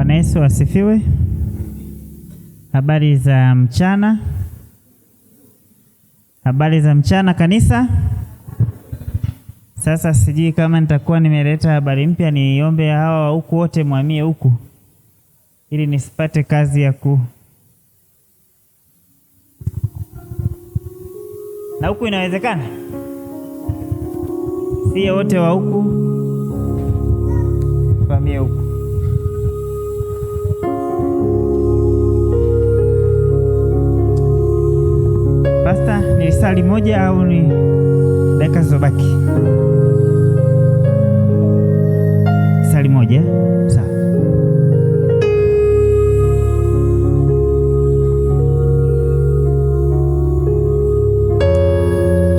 Bwana Yesu asifiwe. Habari za mchana. Habari za mchana kanisa. Sasa sijui kama nitakuwa nimeleta habari mpya, niombe hawa huku wote mwamie huku ili nisipate kazi ya na huku inawezekana. Sio wote wa huku mwamie huku. Pasta, ni sali moja au ni dakika zobaki? Sali moja. Sawa.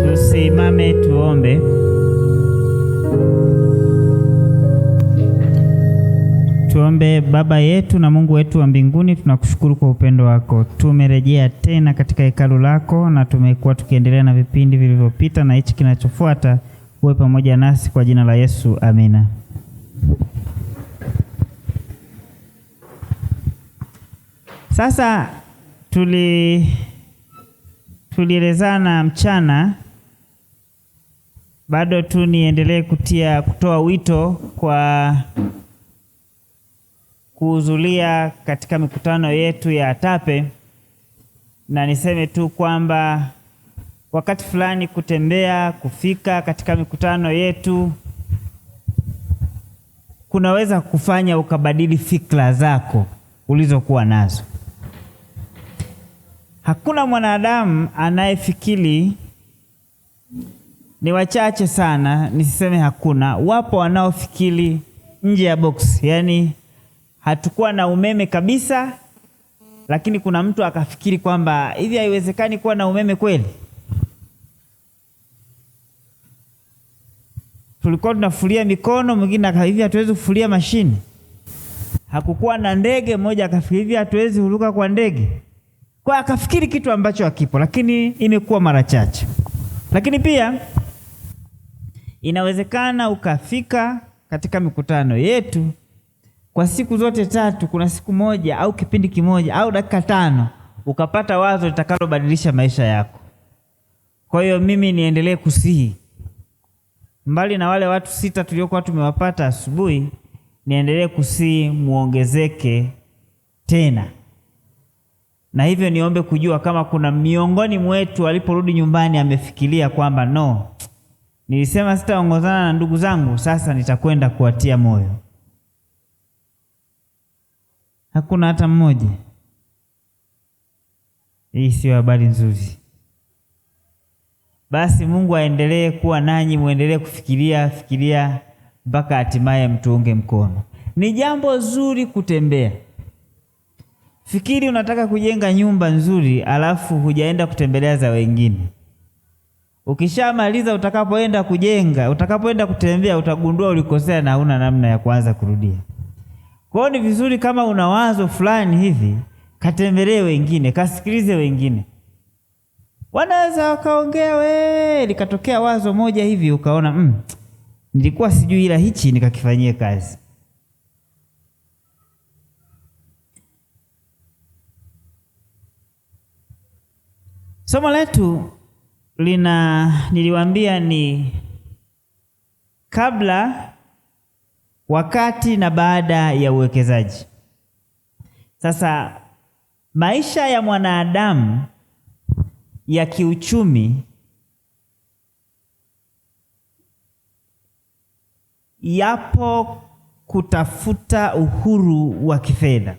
Tusimame tuombe. Tuombe. Baba yetu na Mungu wetu wa mbinguni, tunakushukuru kwa upendo wako. Tumerejea tena katika hekalu lako na tumekuwa tukiendelea na vipindi vilivyopita na hichi kinachofuata. Uwe pamoja nasi kwa jina la Yesu, amina. Sasa tulielezana mchana, bado tu niendelee kutoa wito kwa kuhudhuria katika mikutano yetu ya ATAPE, na niseme tu kwamba wakati fulani kutembea kufika katika mikutano yetu kunaweza kufanya ukabadili fikra zako ulizokuwa nazo. Hakuna mwanadamu anayefikiri, ni wachache sana, nisiseme hakuna, wapo wanaofikiri nje ya box. Yaani hatukuwa na umeme kabisa, lakini kuna mtu akafikiri kwamba hivi haiwezekani kuwa na umeme kweli. Tulikuwa tunafulia mikono, mwingine akahivi hatuwezi kufulia mashine. Hakukuwa na ndege, mmoja akafikiri hivi hatuwezi kuruka kwa ndege. Kwa akafikiri kitu ambacho hakipo, lakini imekuwa mara chache. Lakini pia inawezekana ukafika katika mikutano yetu kwa siku zote tatu, kuna siku moja au kipindi kimoja au dakika 5 ukapata wazo litakalobadilisha maisha yako. Kwa hiyo mimi niendelee kusihi, mbali na wale watu 6 tuliokuwa tumewapata asubuhi, niendelee kusihi muongezeke tena. Na hivyo niombe kujua kama kuna miongoni mwetu aliporudi nyumbani amefikiria kwamba no, nilisema sitaongozana na ndugu zangu, sasa nitakwenda kuwatia moyo. Hakuna hata mmoja. Hii sio habari nzuri. Basi Mungu aendelee kuwa nanyi, muendelee kufikiria mpaka hatimaye mtuunge mkono. Ni jambo zuri kutembea. Fikiri unataka kujenga nyumba nzuri alafu hujaenda kutembelea za wengine. Ukishamaliza utakapoenda kutembea utagundua ulikosea na huna namna ya kuanza kurudia. Kwa hiyo ni vizuri kama una wazo fulani hivi, katembelee wengine, kasikilize wengine. Wanaweza wakaongea likatokea wazo moja hivi ukaona nilikuwa sijui ila hichi nikakifanyia kazi. Somo letu niliwaambia ni kabla, wakati na baada ya uwekezaji. Sasa maisha ya mwanadamu ya kiuchumi yapo kutafuta uhuru wa kifedha.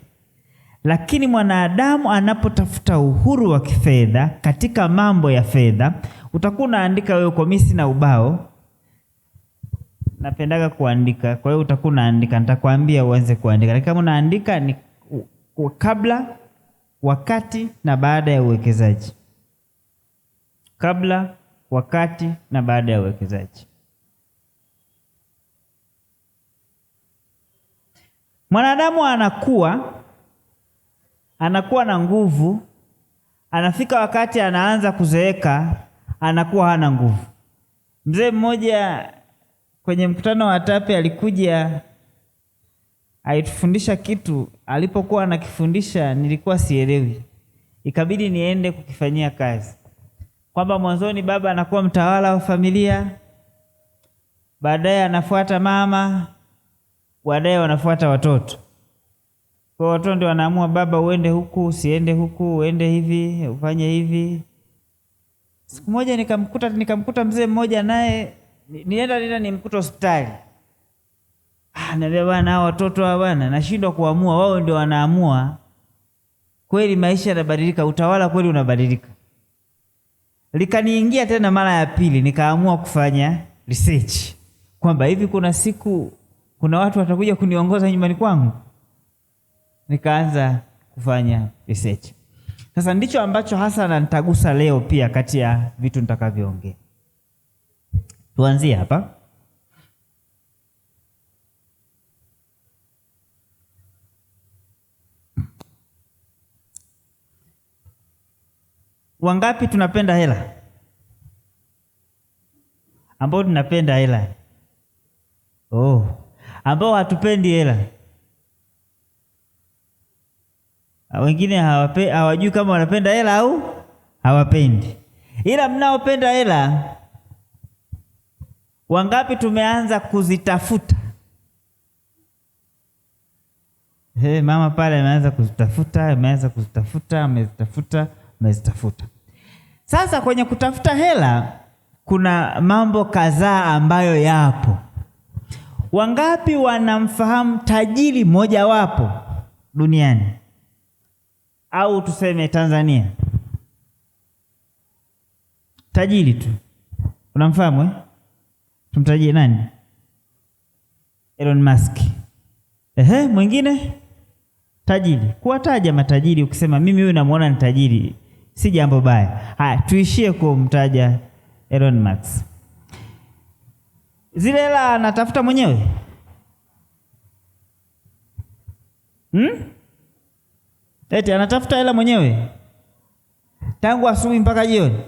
Lakini mwanadamu anapotafuta uhuru wa kifedha katika mambo ya fedha, utakuwa unaandika wewe, kwa mimi sina ubao, napendaga kuandika, kwa hiyo utakuwa unaandika, nitakwambia uanze kuandika. Lakini kama unaandika ni kabla, wakati na baada ya uwekezaji. Kabla, wakati na baada ya uwekezaji. Mwanadamu anakuwa na nguvu, anafika wakati anaanza kuzeeka, anakuwa hana nguvu. Mzee mmoja kwenye mkutano wa ATAPE alikuja alitufundisha kitu, alipokuwa anakifundisha nilikuwa sielewi, ikabidi niende kukifanyia kazi, kwamba mwanzoni baba anakuwa mtawala wa familia, baadaye anafuata mama, baadaye wanafuata watoto. Kwa watoto ndio wanaamua, baba uende huku, usiende huku, uende hivi, ufanye hivi. Siku moja nikamkuta mzee mmoja, naye nilienda nimkuta hospitali. Naambia bwana, hao watoto hao bwana, nashindwa kuamua, wao ndio wanaamua. Kweli maisha yanabadilika, utawala kweli unabadilika. Likaniingia tena mara ya pili, nikaamua kufanya research kwamba hivi kuna siku kuna watu watakuja kuniongoza nyumbani kwangu. Nikaanza kufanya research. Sasa ndicho ambacho hasa nitagusa leo pia kati ya vitu nitakavyoongea. Tuanzie hapa. Wangapi tunapenda hela? Ambao tunapenda hela. Ambao hatupendi hela. Wengine hawajui kama wanapenda hela au hawapendi. Ila mnaopenda hela, wangapi tumeanza kuzitafuta? Mama pale ameanza amezitafuta. Sasa kwenye kutafuta hela kuna mambo kadhaa ambayo yapo. Wangapi wanamfahamu tajiri mmoja wapo duniani, au tuseme Tanzania? Tajiri tu unamfahamu? Tumtajie nani? Elon Musk. Mwingine tajiri. Kuwataja matajiri, ukisema mimi huyu namuona ni tajiri, si jambo baya. Haya, tuishie kumtaja Elon Musk. Zile hela anatafuta mwenyewe? Eti anatafuta hela mwenyewe tangu asubuhi mpaka jioni?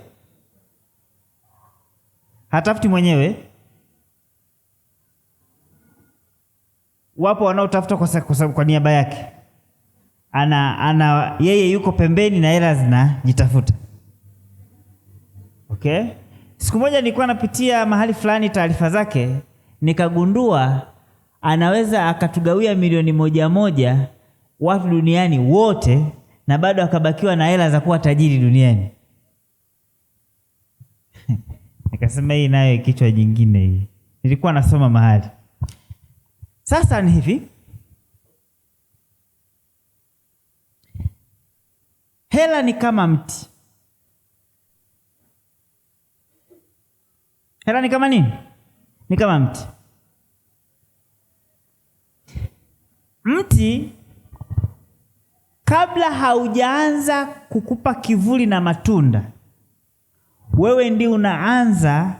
Hatafuti mwenyewe. Wapo wanaotafuta kwa niaba yake. Yeye yuko pembeni na hela zinajitafuta. Okay? Siku moja nilikuwa napitia mahali fulani taarifa zake, nikagundua anaweza akatugawia milioni 1 watu duniani wote, na bado akabakiwa na hela za kuwa tajiri duniani. Nikasema hii nayo kichwa jingine hii. Nilikuwa nasoma mahali. Sasa ni hivi. Hela ni kama mti. Hela ni kama nini? Ni kama mti. Mti kabla haujaanza kukupa kivuli na matunda, wewe ndio unaanza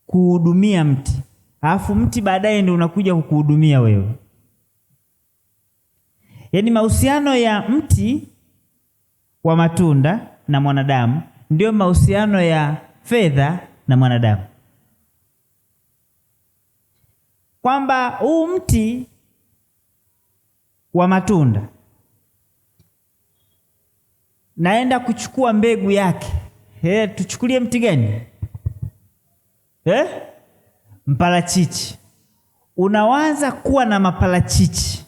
kuhudumia mti. Alafu mti baadaye ndio unakuja kukuhudumia wewe. Yaani mahusiano ya mti wa matunda na mwanadamu ndio mahusiano ya fedha na mwanadamu. Kwamba huu mti wa matunda naenda kuchukua mbegu yake. Tuchukulie mti gani? Mparachichi. Unawaza kuwa na maparachichi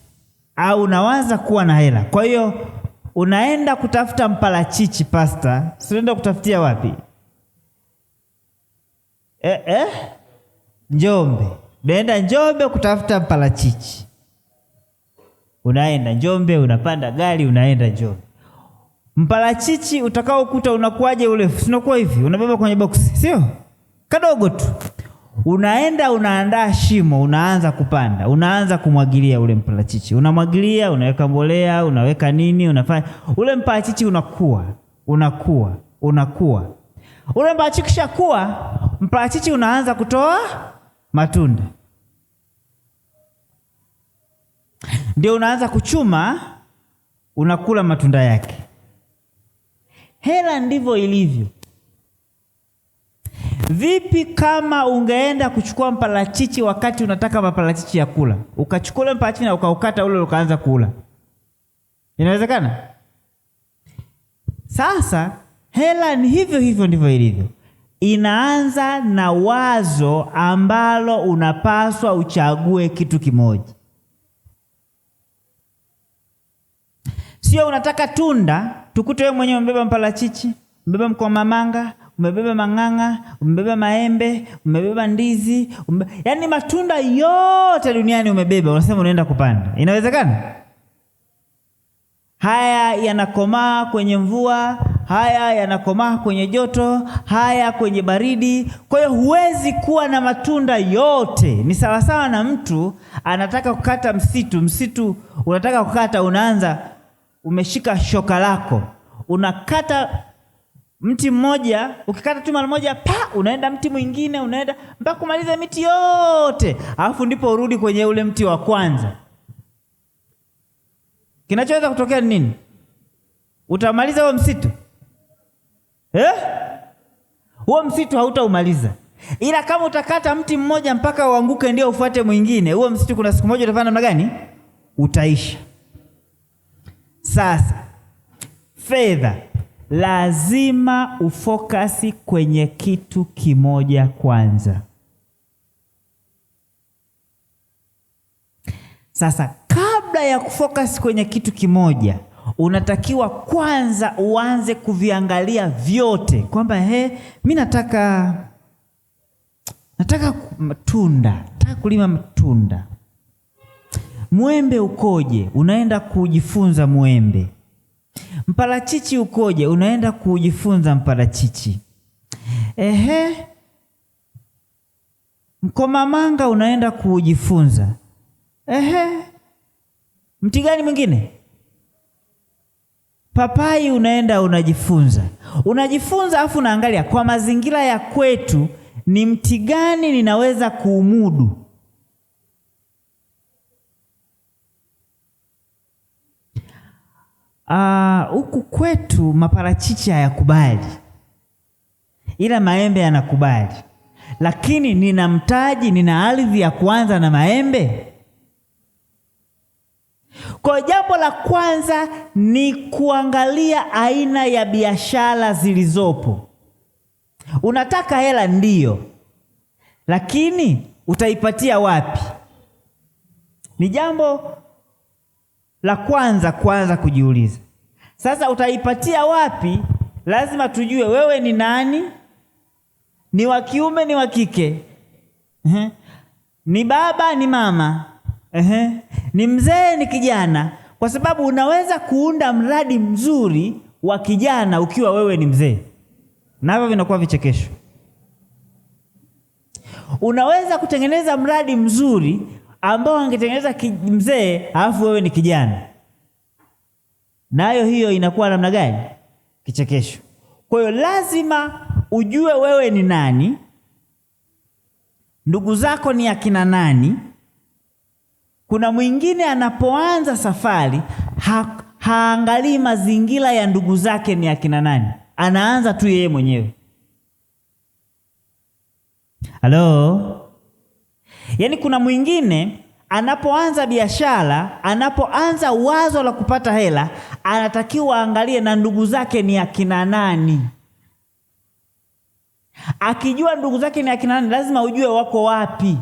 au unawaza kuwa na hela. Kwa hiyo unaenda kutafuta mparachichi, pasta. Unaenda kutafutia wapi? Njombe. Unaenda Njombe kutafuta mparachichi. Unaenda Njombe, unapanda gari, unaenda Njombe. Mparachichi utakao kuta unakuaje urefu? Sinakuwa hivi, unabeba kwenye boksi, sio? Kadogo tu. Unaenda unaandaa shimo, unaanza kupanda, unaanza kumwagilia ule mparachichi. Unamwagilia, unaweka mbolea, unaweka nini, unafanya. Ule mparachichi unakuwa. Ule mparachichi kishakuwa, mparachichi unaanza kutoa matunda. Ndio unaanza kuchuma, unakula matunda yake. Hela ndivyo ilivyo. Vipi kama ungeenda kuchukua mparachichi wakati unataka maparachichi ya kula, ukachukua ule mparachichi na ukaukata ule ukaanza kula? Inawezekana? Sasa hela ni hivyo hivyo, ndivyo ilivyo. Inaanza na wazo ambalo unapaswa uchague kitu kimoja. Sio unataka tunda, tukute wewe mwenyewe umebeba mparachichi, umebeba mkomamanga, umebeba mang'ang'a, umebeba maembe, umebeba ndizi, yaani matunda yote duniani umebeba, unasema unaenda kupanda. Inawezekana? Haya yanakomaa kwenye mvua, haya yanakomaa kwenye joto, haya kwenye baridi. Kwa hiyo huwezi kuwa na matunda yote. Ni sawasawa na mtu anataka kukata msitu unataka kukata, unaanza umeshika shoka lako, unakata mti mmoja, ukikata tu mara moja unaenda mti mwingine, unaenda mpaka kumaliza miti yote, alafu ndipo urudi kwenye ule mti wa kwanza. Kinachoweza kutokea ni nini? Utamaliza huo msitu? Huo msitu hautaumaliza. Ila kama utakata mti mmoja mpaka uanguke ndio ufuate mwingine, huo msitu kuna siku moja utafanya namna gani? Utaisha. Sasa fedha, lazima ufokasi kwenye kitu kimoja kwanza. Sasa kabla ya kufokasi kwenye kitu kimoja, unatakiwa kwanza uanze kuviangalia vyote, kwamba mimi nataka matunda, nataka kulima matunda. Mwembe ukoje? Unaenda kujifunza mwembe. Mparachichi ukoje? Unaenda kujifunza mparachichi. Mkomamanga unaenda kujifunza. Mti gani mwingine? Papai unaenda unajifunza, afu unaangalia kwa mazingira ya kwetu ni mti gani ninaweza kuumudu. Huku kwetu maparachichi hayakubali, ila maembe yanakubali. Lakini nina mtaji, nina ardhi ya kuanza na maembe. Kwa jambo la kwanza ni kuangalia aina ya biashara zilizopo. Unataka hela ndiyo, lakini utaipatia wapi? Ni jambo la kwanza kujiuliza. Sasa utaipatia wapi? Lazima tujue wewe ni nani, ni wa kiume, ni wa kike, ni baba, ni mama, ni mzee, ni kijana. Kwa sababu unaweza kuunda mradi mzuri wa kijana ukiwa wewe ni mzee, na hivyo vinakuwa vichekesho. Unaweza kutengeneza mradi mzuri ambao angetengeneza mzee alafu wewe ni kijana, nayo hiyo inakuwa namna gani? Kichekesho. Kwa hiyo lazima ujue wewe ni nani, ndugu zako ni akina nani. Kuna mwingine anapoanza safari haangalii mazingira ya ndugu zake ni akina nani, anaanza tu yeye mwenyewe. Halo? Yaani kuna mwingine anapoanza biashara, anapoanza wazo la kupata hela, anatakiwa aangalie na ndugu zake ni akina nani. Akijua ndugu zake ni akina nani, lazima ujue wako wapi.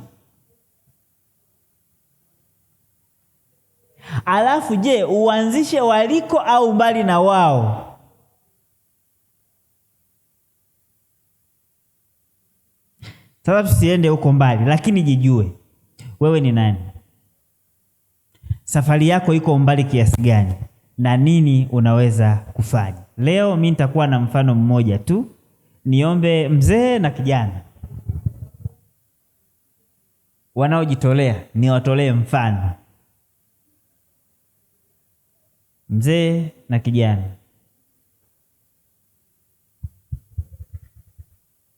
Alafu je, uanzishe waliko au mbali na wao? Sasa tusiende huko mbali, lakini jijue wewe ni nani. Safari yako iko mbali kiasi gani na nini unaweza kufanya. Leo mimi nitakuwa na mfano mmoja tu. Niombe mzee na kijana wanaojitolea niwatolee mfano. Mzee na kijana.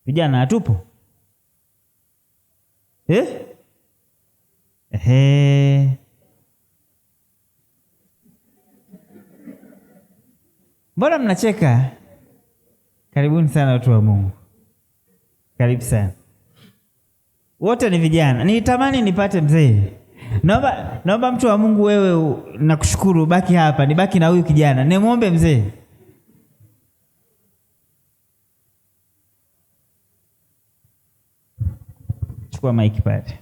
Vijana hatupo? Mbona mnacheka? Karibuni sana watu wa Mungu. Karibu sana. Wote ni vijana. Nitamani nipate mzee. Naomba mtu wa Mungu, wewe nakushukuru, baki hapa, nibaki na huyu kijana. Nimuombe mzee. Chukua maiki pale.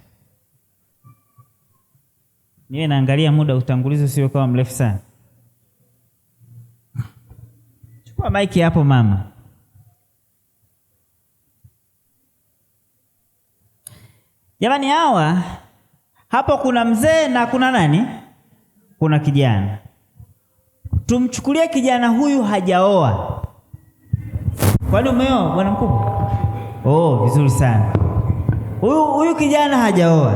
Niwe naangalia muda, utangulizi usio kama mrefu sana. Chukua maiki hapo mama. Jamani, hawa hapo kuna mzee na kuna nani? Kuna kijana. Tumchukulie kijana huyu hajaoa. Kwani umeoa bwana mkubwa? Oh, vizuri sana. Huyu kijana hajaoa,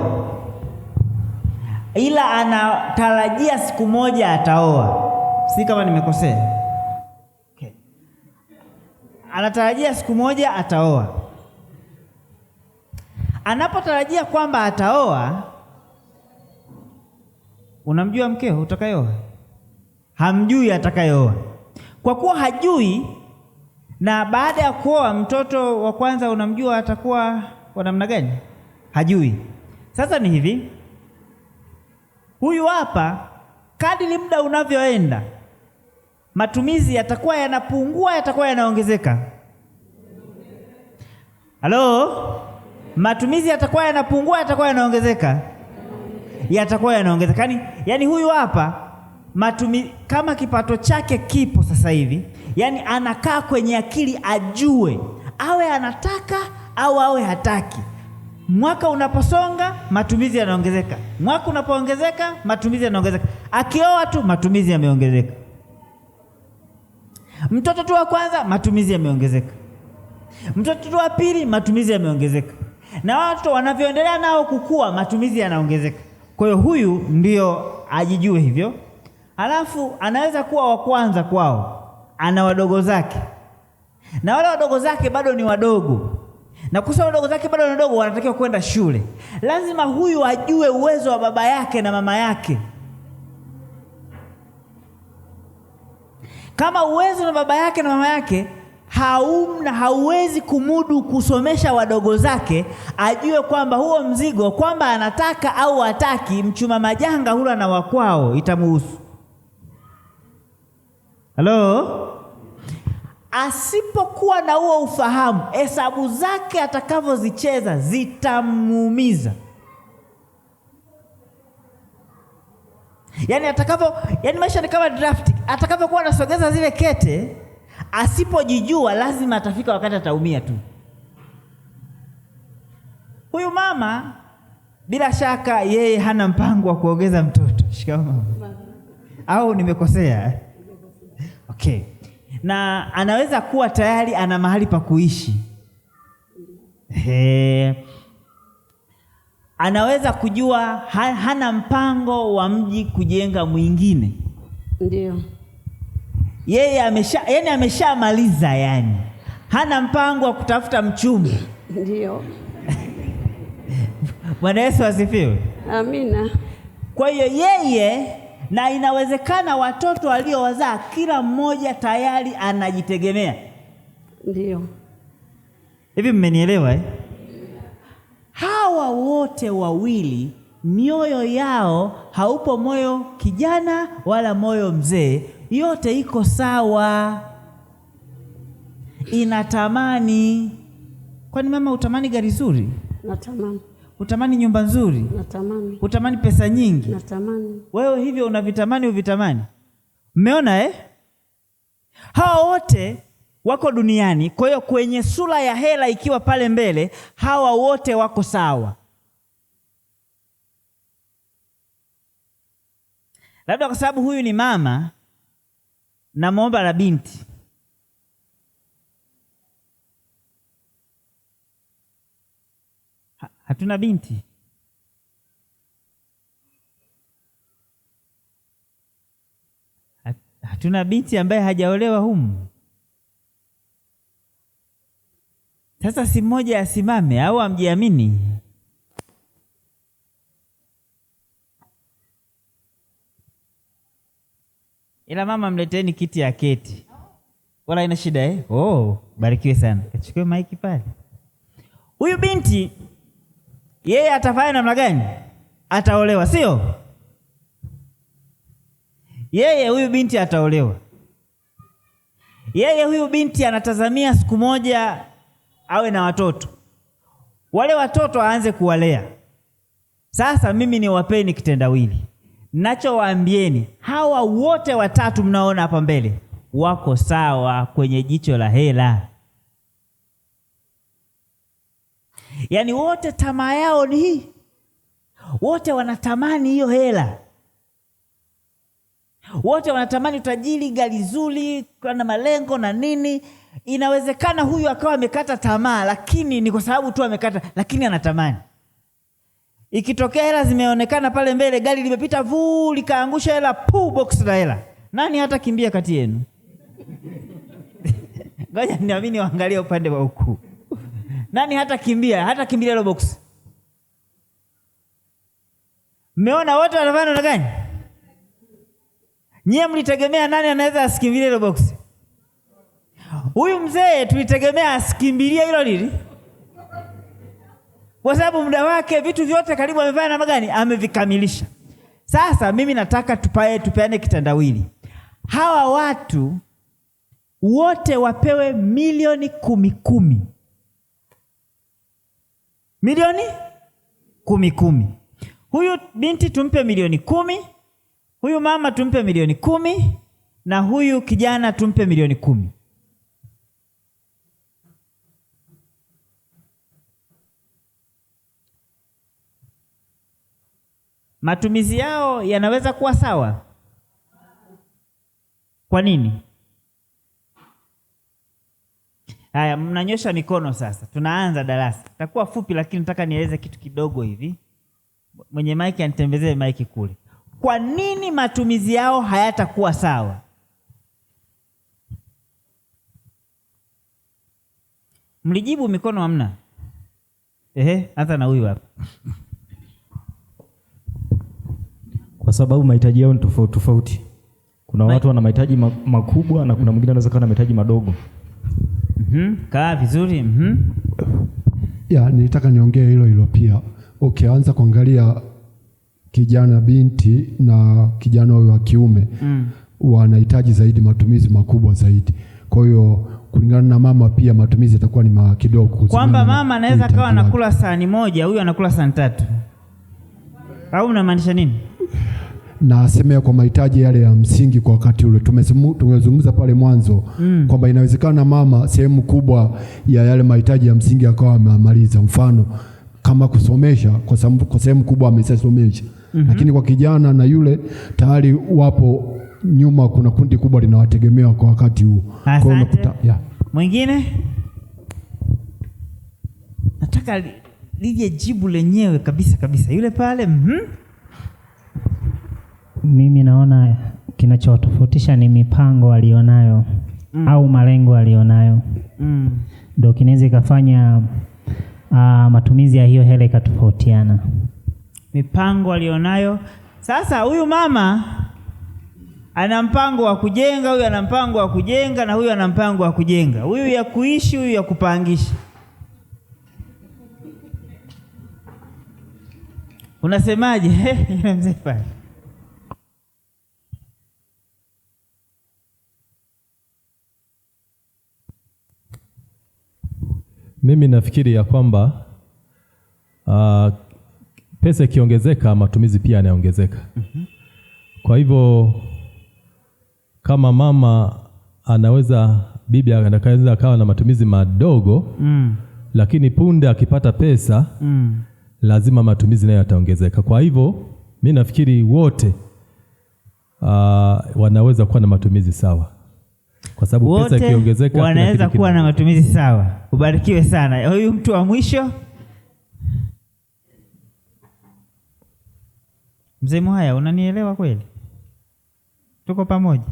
ila anatarajia siku moja ataoa. Si kama nimekosea? Okay. Anatarajia siku moja ataoa. Anapotarajia kwamba ataoa, unamjua mkeo utakayeoa? Hamjui atakayeoa. Kwa kuwa hajui, na baada ya kuoa mtoto wa kwanza unamjua atakuwa wa namna gani? Hajui. Sasa ni hivi, huyu hapa, kadri muda unavyoenda, matumizi yatakuwa yanapungua, yatakuwa yanaongezeka? Halo? Matumizi yatakuwa yanapungua, yatakuwa yanaongezeka? Yatakuwa yanaongezeka. Yaani huyu hapa kama kipato chake kipo sasa hivi, yaani anakaa kwenye akili ajue awe anataka au awe hataki. Mwaka unaposonga matumizi yanaongezeka, mwaka unapoongezeka matumizi yanaongezeka. Akioa tu matumizi yameongezeka. Mtoto tu wa kwanza matumizi yameongezeka, mtoto tu wa pili matumizi yameongezeka, na watoto wanavyoendelea nao kukua matumizi yanaongezeka. Kwa hiyo huyu ndio ajijue hivyo. Halafu anaweza kuwa wa kwanza kwao, ana wadogo zake, na wale wadogo zake bado ni wadogo, na kusa wadogo zake bado ni wadogo, wanatakiwa kwenda shule. Lazima huyu ajue uwezo wa baba yake na mama yake. Kama uwezo na baba yake na mama yake hauwezi kumudu kusomesha wadogo zake, ajue kwamba huo mzigo, kwamba anataka au hataki, mchuma majanga hula na wakwao, itamuhusu. Halo? Asipokuwa na huo ufahamu, hesabu zake atakavyozicheza zitamuumiza. Yaani maisha ni kama draft. Atakavyokuwa anasogeza zile kete, asipojijua lazima atafika wakati ataumia tu. Huyu mama bila shaka yeye hana mpango wa kuongeza mtoto. Shikamoo. Au nimekosea? Okay. Na anaweza kuwa tayari ana mahali pa kuishi. Anaweza kujua hana mpango wa mji kujenga mwingine. Ndio. Yeye ameshamaliza, yani hana mpango wa kutafuta mchumba. Ndio. Bwana Yesu asifiwe. Amina. Kwa hiyo yeye, na inawezekana watoto waliowazaa kila mmoja tayari anajitegemea. Ndio. Hivi mmenielewa? Hawa wote wawili mioyo yao haupo moyo kijana wala moyo mzee, yote iko sawa, inatamani. Kwani mama utamani gari zuri? Natamani. Utamani nyumba nzuri? Natamani. Utamani pesa nyingi? Natamani. Wewe hivyo unavitamani uvitamani? Mmeona Hawa wote wako duniani, kwa hiyo kwenye sura ya hela ikiwa pale mbele, hawa wote wako sawa. Labda kwa sababu huyu ni mama na muomba la binti, hatuna binti. Hatuna binti ambaye hajaolewa humu. Sasa si mmoja asimame au amjiamini? Ila mama mleteni kiti ya keti. Wala ina shida Oh, barikiwe sana. Kachukue maiki pale. Huyu binti yeye atafanya namna gani? Ataolewa, sio? Yeye huyu binti ataolewa. Yeye huyu binti anatazamia siku moja awe na watoto. Wale watoto aanze kuwalea. Sasa mimi niwapeni kitendawili. Nachowaambieni, hawa wote watatu mnaona hapa mbele wako sawa kwenye jicho la hela. Yaani wote tamaa yao ni hii. Wote wanatamani hiyo hela. Wote wanatamani utajiri, gari zuri, na malengo na nini. Inawezekana huyu akawa amekata tamaa, lakini ni kwa sababu tu amekata, lakini anatamani. Ikitokea hela zimeonekana pale mbele, gari limepita vuu likaangusha hela, box la hela. Nani hata kimbia kati yenu? Ngoja niamini waangalie upande wa huku. Nani hata kimbia ile box? Mmeona wote wanafanya namna gani? Nyie mlitegemea nani anaweza asikimbilie ile box? Huyu mzee tulitegemea asikimbilie hilo lili. Kwa sababu muda wake vitu vyote karibu amefanya namna gani? Amevikamilisha. Sasa mimi nataka tupeane kitendawili. Hawa watu wote wapewe milioni 10. Milioni 10. Huyu binti tumpe milioni 10, huyu mama tumpe milioni 10, na huyu kijana tumpe milioni 10. Matumizi yao yanaweza kuwa sawa. Kwa nini? Haya, mnanyosha mikono sasa. Tunaanza darasa. Itakuwa fupi lakini nataka nieleze kitu kidogo hivi. Mwenye maiki anitembezee maiki kule. Kwa nini matumizi yao hayatakuwa sawa? Mlijibu mikono hamna. Hata na huyu hapa. Kwa sababu mahitaji yao ni tofauti tofauti. Kuna watu wana mahitaji makubwa na kuna mwingine anaweza kuwa na mahitaji madogo. Kaa vizuri. Nilitaka niongee hilo pia. Anza kuangalia kijana binti na kijana wa kiume wanahitaji zaidi matumizi makubwa zaidi. Kwa hiyo kulingana na mama pia matumizi yatakuwa ni kidogo. Kwamba mama anaweza kawa anakula sahani moja, huyu anakula sahani 3. Au mnamaanisha nini? Na semea kwa mahitaji yale ya msingi kwa wakati ule. Tumezungumza pale mwanzo kwamba inawezekana mama sehemu kubwa ya yale mahitaji ya msingi akawa amemaliza, mfano kama kusomesha kwa sehemu kubwa amesomesha. Lakini kwa kijana na yule tayari wapo nyuma, kuna kundi kubwa linawategemea kwa wakati huu. Mwingine? Nataka lije jibu lenyewe kabisa. Yule pale Mimi naona kinachotofautisha ni mipango walionayo au malengo walionayo. Ndio kinaweza ikafanya matumizi ya hiyo hela ikatofautiana. Mipango walionayo. Sasa huyu mama ana mpango wa kujenga, huyu ana mpango wa kujenga, na huyu ana mpango wa kujenga. Huyu ya kuishi, huyu ya kupangisha. Unasemaje? Mzee pale. Mimi nafikiri ya kwamba pesa ikiongezeka matumizi pia yanaongezeka. Kwa hivyo kama mama bibi anaweza akawa na matumizi madogo lakini punde akipata pesa lazima matumizi nayo yataongezeka. Kwa hivyo mimi nafikiri wote wanaweza kuwa na matumizi sawa. Kwa sababu pesa ikiongezeka wanaweza kuwa na matumizi sawa. Ubarikiwe sana. Huyu mtu wa mwisho. Mzee Muhaya, unanielewa kweli? Tuko pamoja?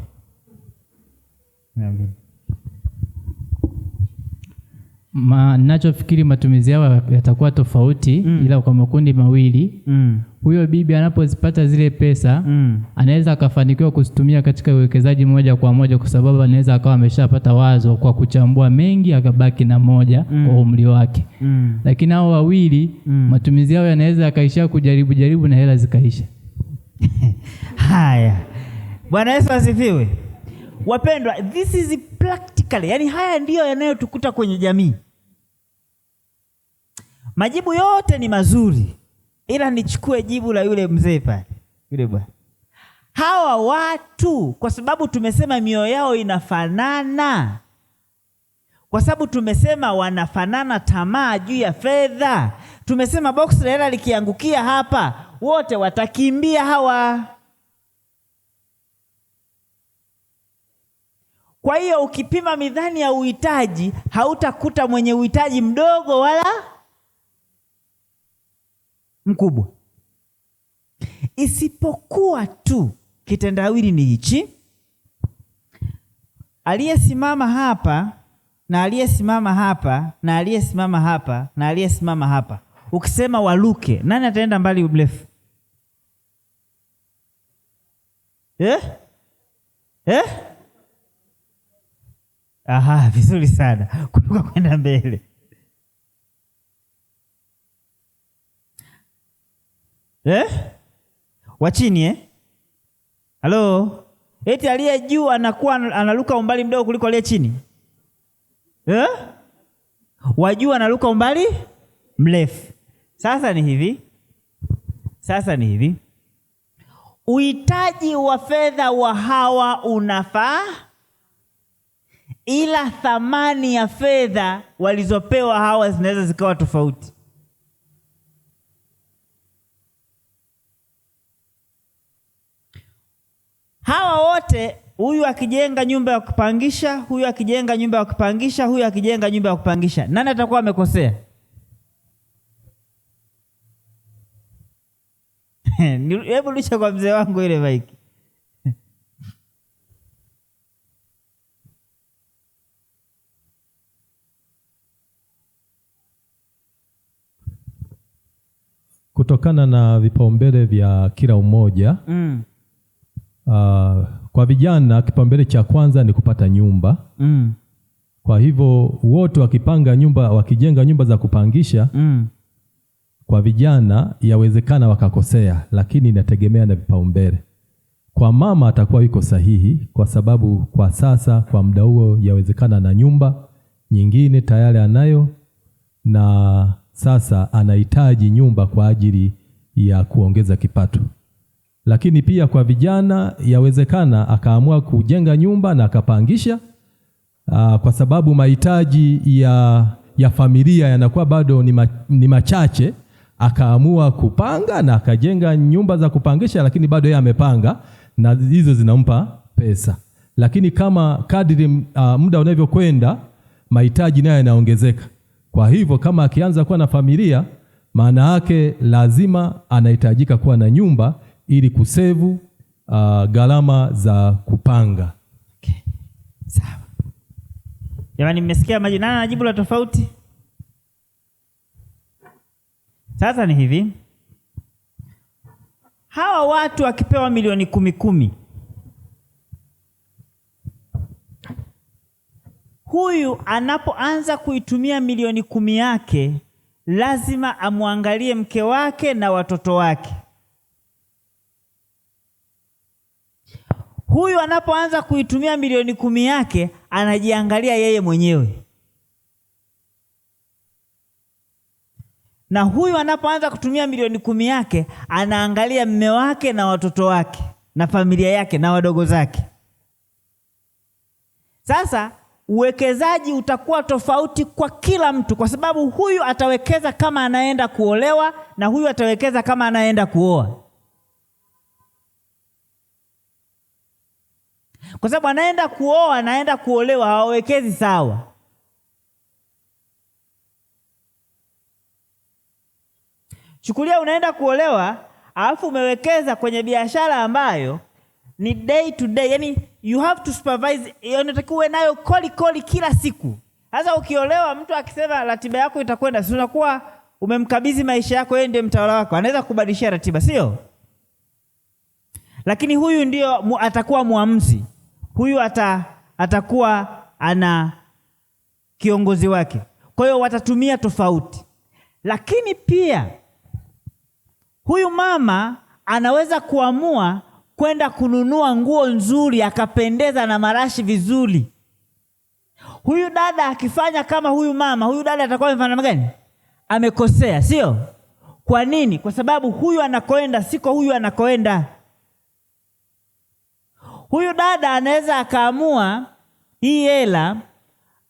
Ninachofikiri matumizi yao yatakuwa tofauti ila kwa makundi mawili. huyo bibi anapozipata zile pesa anaweza akafanikiwa kuzitumia katika uwekezaji moja kwa moja, kwa sababu anaweza akawa ameshapata wazo kwa kuchambua mengi akabaki na moja kwa umri wake. Lakini hao wawili matumizi yao yanaweza akaishia kujaribu na hela zikaisha. Haya, Bwana Yesu asifiwe. Wapendwa, this is practically, yani haya ndiyo yanayotukuta kwenye jamii. Majibu yote ni mazuri, ila nichukue jibu la yule mzee pale, yule bwana. Hawa watu, kwa sababu tumesema mioyo yao inafanana, kwa sababu tumesema wanafanana tamaa juu ya fedha, tumesema box la hela likiangukia hapa wote watakimbia hawa. Kwa hiyo ukipima mizani ya uhitaji, hautakuta mwenye uhitaji mdogo wala mkubwa, isipokuwa tu kitendawili ni hichi: aliyesimama hapa na aliyesimama hapa na aliyesimama hapa na aliyesimama hapa, ukisema waluke, nani ataenda mbali mrefu? Aha, vizuri sana, kutoka kwenda mbele. Wa chini halo, eti aliye juu anakuwa analuka umbali mdogo kuliko aliye chini. Wa juu analuka umbali mrefu. Sasa ni hivi, uhitaji wa fedha wa hawa unafaa, ila thamani ya fedha walizopewa hawa zinaweza zikawa tofauti. Hawa wote, huyu akijenga nyumba ya kupangisha, huyu akijenga nyumba ya kupangisha, huyu akijenga nyumba ya kupangisha, nani atakuwa amekosea? Hebu lisha kwa mzee wangu ile maiki. Kutokana na vipaumbele vya kila umoja, kwa vijana kipaumbele cha kwanza ni kupata nyumba. Kwa hivyo wote wakipanga nyumba, wakijenga nyumba za kupangisha, kwa vijana yawezekana wakakosea, lakini inategemea na vipaumbele. Kwa mama atakuwa yuko sahihi, kwa sababu kwa sasa kwa muda huo yawezekana na nyumba nyingine tayari anayo, na sasa anahitaji nyumba kwa ajili ya kuongeza kipato. Lakini pia kwa vijana yawezekana akaamua kujenga nyumba na akapangisha, kwa sababu mahitaji ya familia yanakuwa bado ni machache, akaamua kupanga na akajenga nyumba za kupangisha, lakini bado yeye amepanga na hizo zinampa pesa. Lakini kama kadri muda unavyokwenda, mahitaji nayo yanaongezeka. Kwa hivyo kama akianza kuwa na familia, maana yake lazima anahitajika kuwa na nyumba ili kusevu gharama za kupanga. Okay. Sawa. Jamani, mmesikia majina na jibu la tofauti? Sasa ni hivi, hawa watu wakipewa milioni 10, huyu anapoanza kuitumia milioni 10 yake lazima amwangalie mke wake na watoto wake. Huyu anapoanza kuitumia milioni 10 yake anajiangalia yeye mwenyewe, na huyu anapoanza kutumia milioni 10 yake anaangalia mme wake na watoto wake na familia yake na wadogo zake. Sasa uwekezaji utakuwa tofauti kwa kila mtu, kwa sababu huyu atawekeza kama anaenda kuolewa na huyu atawekeza kama anaenda kuoa. Kwa sababu anaenda kuoa, anaenda kuolewa, hawawekezi sawa. Chukulia unaenda kuolewa, alafu umewekeza kwenye biashara ambayo ni day to day, yani you have to supervise, unatakiwa uwe nayo koli kila siku. Sasa ukiolewa, mtu akisema ratiba yako itakwenda, si unakuwa umemkabidhi maisha yako, yeye ndiye mtawala wako, anaweza kubadilishia ratiba, sio? Lakini huyu ndio atakuwa muamuzi, huyu atakuwa ana kiongozi wake. Kwa hiyo watatumia tofauti, lakini pia huyu mama anaweza kuamua kwenda kununua nguo nzuri akapendeza na marashi vizuri. Huyu dada akifanya kama huyu mama, huyu dada atakuwa amefanya namna gani? Amekosea, sio? Kwa nini? Kwa sababu huyu anakoenda siko huyu anakoenda. Huyu dada anaweza akaamua hii hela,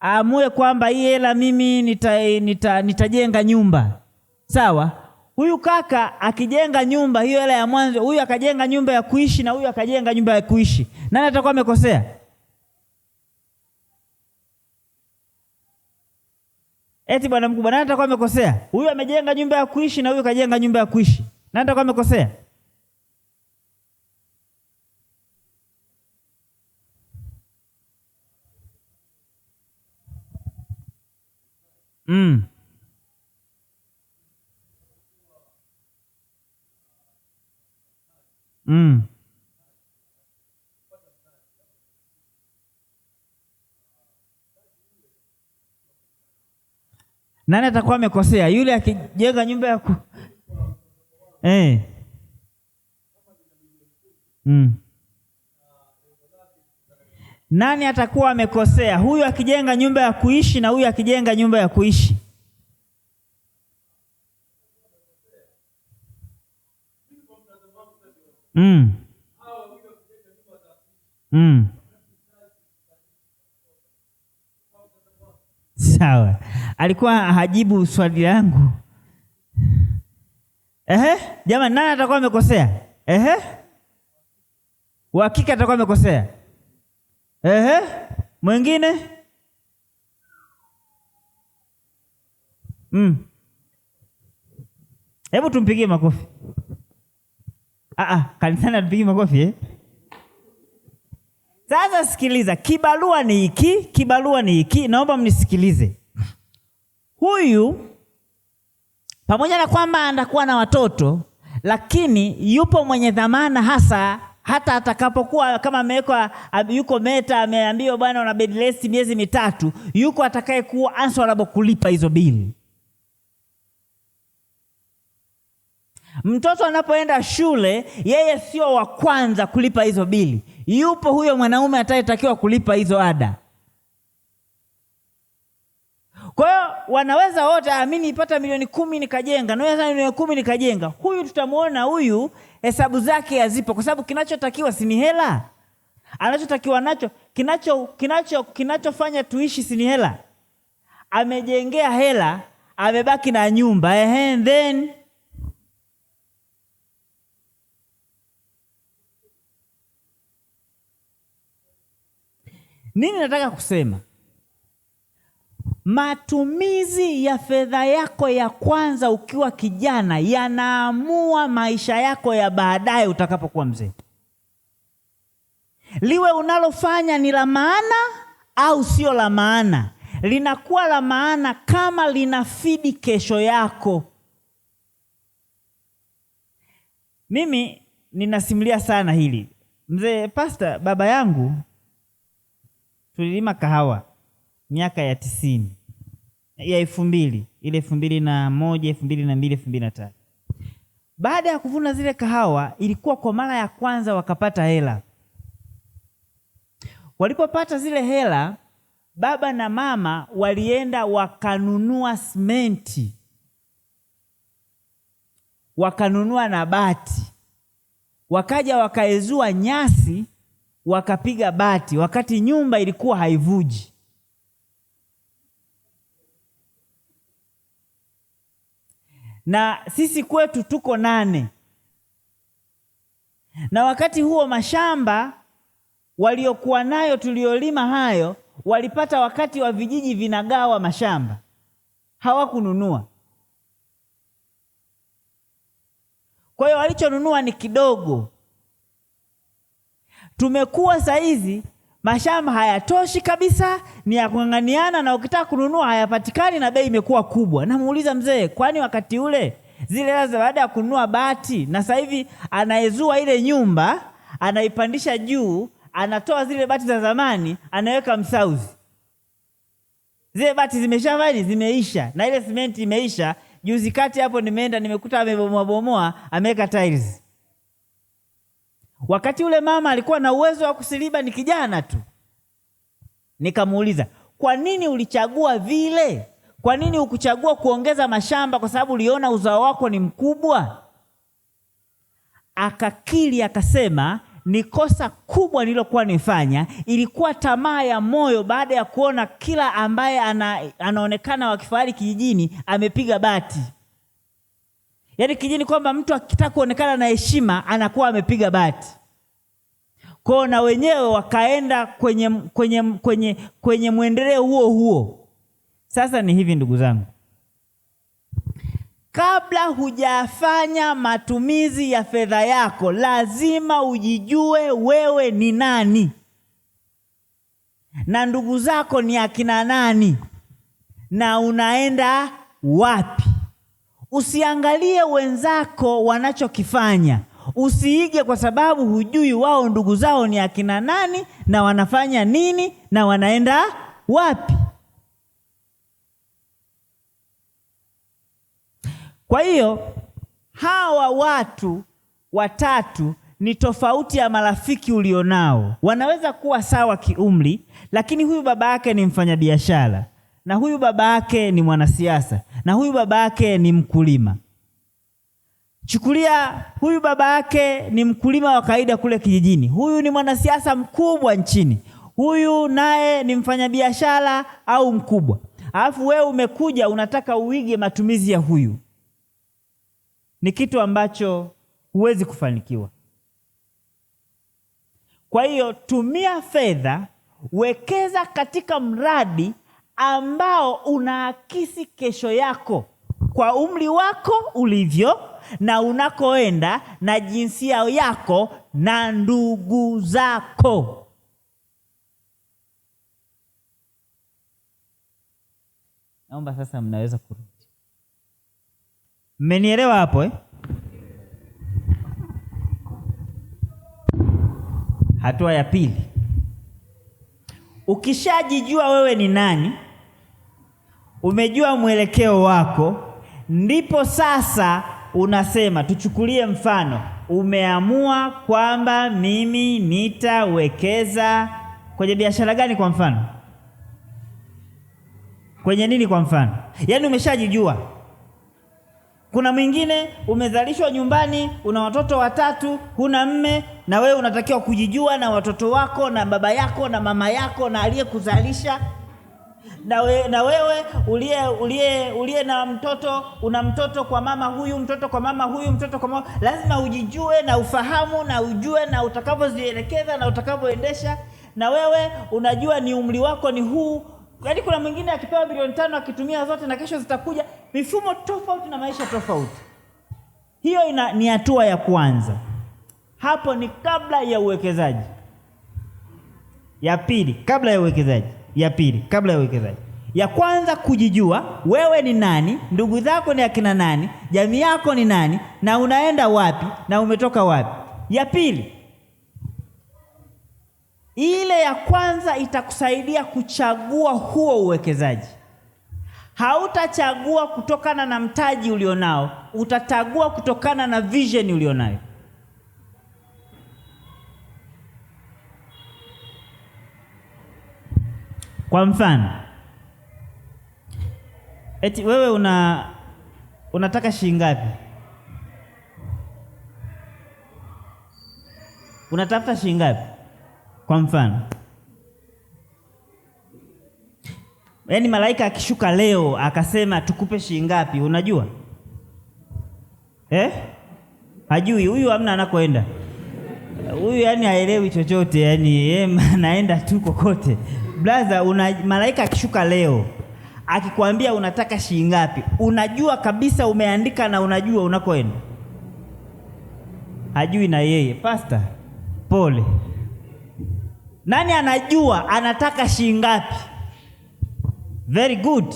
aamue kwamba hii hela mimi nitajenga nyumba, sawa? Huyu kaka akijenga nyumba, hiyo hela ya mwanzo, huyu akajenga nyumba ya kuishi na huyu akajenga nyumba ya kuishi, nani atakuwa amekosea? Eti bwana mkubwa, nani atakuwa amekosea? Huyu amejenga nyumba ya kuishi na huyu kajenga nyumba ya kuishi, nani atakuwa amekosea? Nani atakuwa amekosea? Yule akijenga nyumba ya Nani atakuwa amekosea? Huyu akijenga nyumba ya kuishi na huyu akijenga nyumba ya kuishi. Sawa. Alikuwa hajibu swali langu. Jamani, nani atakuwa amekosea? Uhakika atakuwa amekosea. Mwingine? Hebu tumpigie makofi. Kanisani atupigie makofi Sasa sikiliza, kibarua ni hiki, naomba mnisikilize. Huyu pamoja na kwamba anakuwa na watoto, lakini yupo mwenye dhamana hasa, hata atakapokuwa kama amewekwa, yuko Meta, ameambiwa bwana una bed rest miezi 3, yuko atakaye kuwa answerable kulipa hizo bili. Mtoto anapoenda shule, yeye sio wa kwanza kulipa hizo bili. Yupo huyo mwanaume atayetakiwa kulipa hizo ada. Kwa hiyo wanaweza wote, mimi nipata milioni 10 nikajenga, na wewe milioni 10 nikajenga. Huyu tutamuona huyu hesabu zake hazipo, kwa sababu kinachotakiwa si ni hela. Anachotakiwa nacho, kinachofanya tuishi si ni hela. Amejengea hela, amebaki na nyumba, then nini nataka kusema? Matumizi ya fedha yako ya kwanza ukiwa kijana yanaamua maisha yako ya baadaye utakapokuwa mzee. Liwe unalofanya ni la maana au sio la maana, linakuwa la maana kama linafidi kesho yako. Mimi ninasimulia sana hili. Mzee Pastor, baba yangu tulilima kahawa miaka ya 90, ya 2000, ile 2001, 2002, 2003. Baada ya kuvuna zile kahawa, ilikuwa kwa mara ya kwanza wakapata hela. Walipopata zile hela, baba na mama walienda wakanunua simenti, wakanunua na bati, wakaja wakaezua nyasi, wakapiga bati, wakati nyumba ilikuwa haivuji. Na sisi kwetu tuko 8. Na wakati huo mashamba waliokuwa nayo tuliolima hayo, walipata wakati wa vijiji vinagawa mashamba, hawakununua. Kwa hiyo walichonunua ni kidogo. Tumekuwa saizi, mashamba hayatoshi kabisa, ni ya kung'ang'aniana, na ukitaka kununua hayapatikani na bei imekuwa kubwa. Namuuliza mzee, kwani wakati ule zile hela za baada ya kununua bati, na sasa hivi anaezua ile nyumba, anaipandisha juu, anatoa zile bati za zamani, anaweka msauzi. Zile bati zimeisha, na ile simenti imeisha. Juzi kati hapo nimeenda nimekuta amebomoa, ameweka tiles. Wakati ule mama alikuwa na uwezo wa kusiliba, ni kijana tu. Nikamuuliza, kwa nini ulichagua vile? Kwa nini ukuchagua kuongeza mashamba? Kwa sababu uliona uzao wako ni mkubwa? Akakiri akasema, ni kosa kubwa nililokuwa nifanya, ilikuwa tamaa ya moyo, baada ya kuona kila ambaye anaonekana wa kifahari kijijini amepiga bati. Yaani kijijini kwamba mtu akitaka kuonekana na heshima anakuwa amepiga bati. Kwa na wenyewe wakaenda kwenye mwendeleo huo. Sasa ni hivi ndugu zangu, kabla hujafanya matumizi ya fedha yako, lazima ujijue wewe ni nani na ndugu zako ni akina nani na unaenda wapi. Usiangalie wenzako wanachokifanya, usiige kwa sababu hujui wao ndugu zao ni akina nani na wanafanya nini na wanaenda wapi. Kwa hiyo hawa watu watatu ni tofauti ya marafiki ulionao. Wanaweza kuwa sawa kiumri, lakini huyu baba yake ni mfanyabiashara, na huyu baba yake ni mwanasiasa, na huyu baba yake ni mkulima. Chukulia huyu baba yake ni mkulima wa kawaida kule kijijini, huyu ni mwanasiasa mkubwa nchini, huyu naye ni mfanyabiashara au mkubwa. Alafu wewe umekuja unataka uige matumizi ya huyu. Ni kitu ambacho huwezi kufanikiwa. Kwa hiyo tumia fedha, wekeza katika mradi ambao unaakisi kesho yako kwa umri wako ulivyo na unakoenda na jinsia yako na ndugu zako. Naomba sasa mnaweza kurudi. Mmenielewa hapo eh? Hatua ya pili. Ukishajijua wewe ni nani, umejua mwelekeo wako, ndipo sasa unasema, tuchukulie mfano, umeamua kwamba mimi nitawekeza kwenye biashara gani kwa mfano? Kwenye nini kwa mfano? Yaani umeshajijua. Kuna mwingine umezalishwa nyumbani, una watoto watatu, huna mme, na wewe unatakiwa kujijua na watoto wako na baba yako na mama yako na aliyekuzalisha. Na wewe uliye na mtoto, una mtoto kwa mama huyu, mtoto kwa mama huyu, mtoto kwa mama. Lazima ujijue na ufahamu na ujue na utakavyozielekeza na utakavyoendesha. Na wewe unajua ni umri wako ni huu. Yaani kuna mwingine akipewa milioni 5 akitumia zote na kesho zitakuja mifumo tofauti na maisha tofauti. Hiyo ni hatua ya kwanza. Hapo ni kabla ya uwekezaji. Ya pili, kabla ya uwekezaji. Ya pili, kabla ya uwekezaji. Ya kwanza, kujijua wewe ni nani, ndugu zako ni akina nani, jamii yako ni nani, na unaenda wapi na umetoka wapi. Ya pili, ile ya kwanza itakusaidia kuchagua huo uwekezaji. Hautachagua kutokana na mtaji ulionao, utachagua kutokana na vision ulionayo. Kwa mfano, eti wewe unataka shilingi ngapi? Unatafuta shilingi ngapi? Kwa mfano, yaani malaika akishuka leo akasema tukupe shilingi ngapi, unajua? Hajui huyu, hamna anakoenda. Huyu yani haelewi chochote, yani yeye anaenda tu kokote. Blaza, malaika akishuka leo akikwambia unataka shilingi ngapi, unajua kabisa umeandika na unajua unakoenda? Hajui na yeye. Pastor, pole. Nani anajua anataka shilingi ngapi? Very good.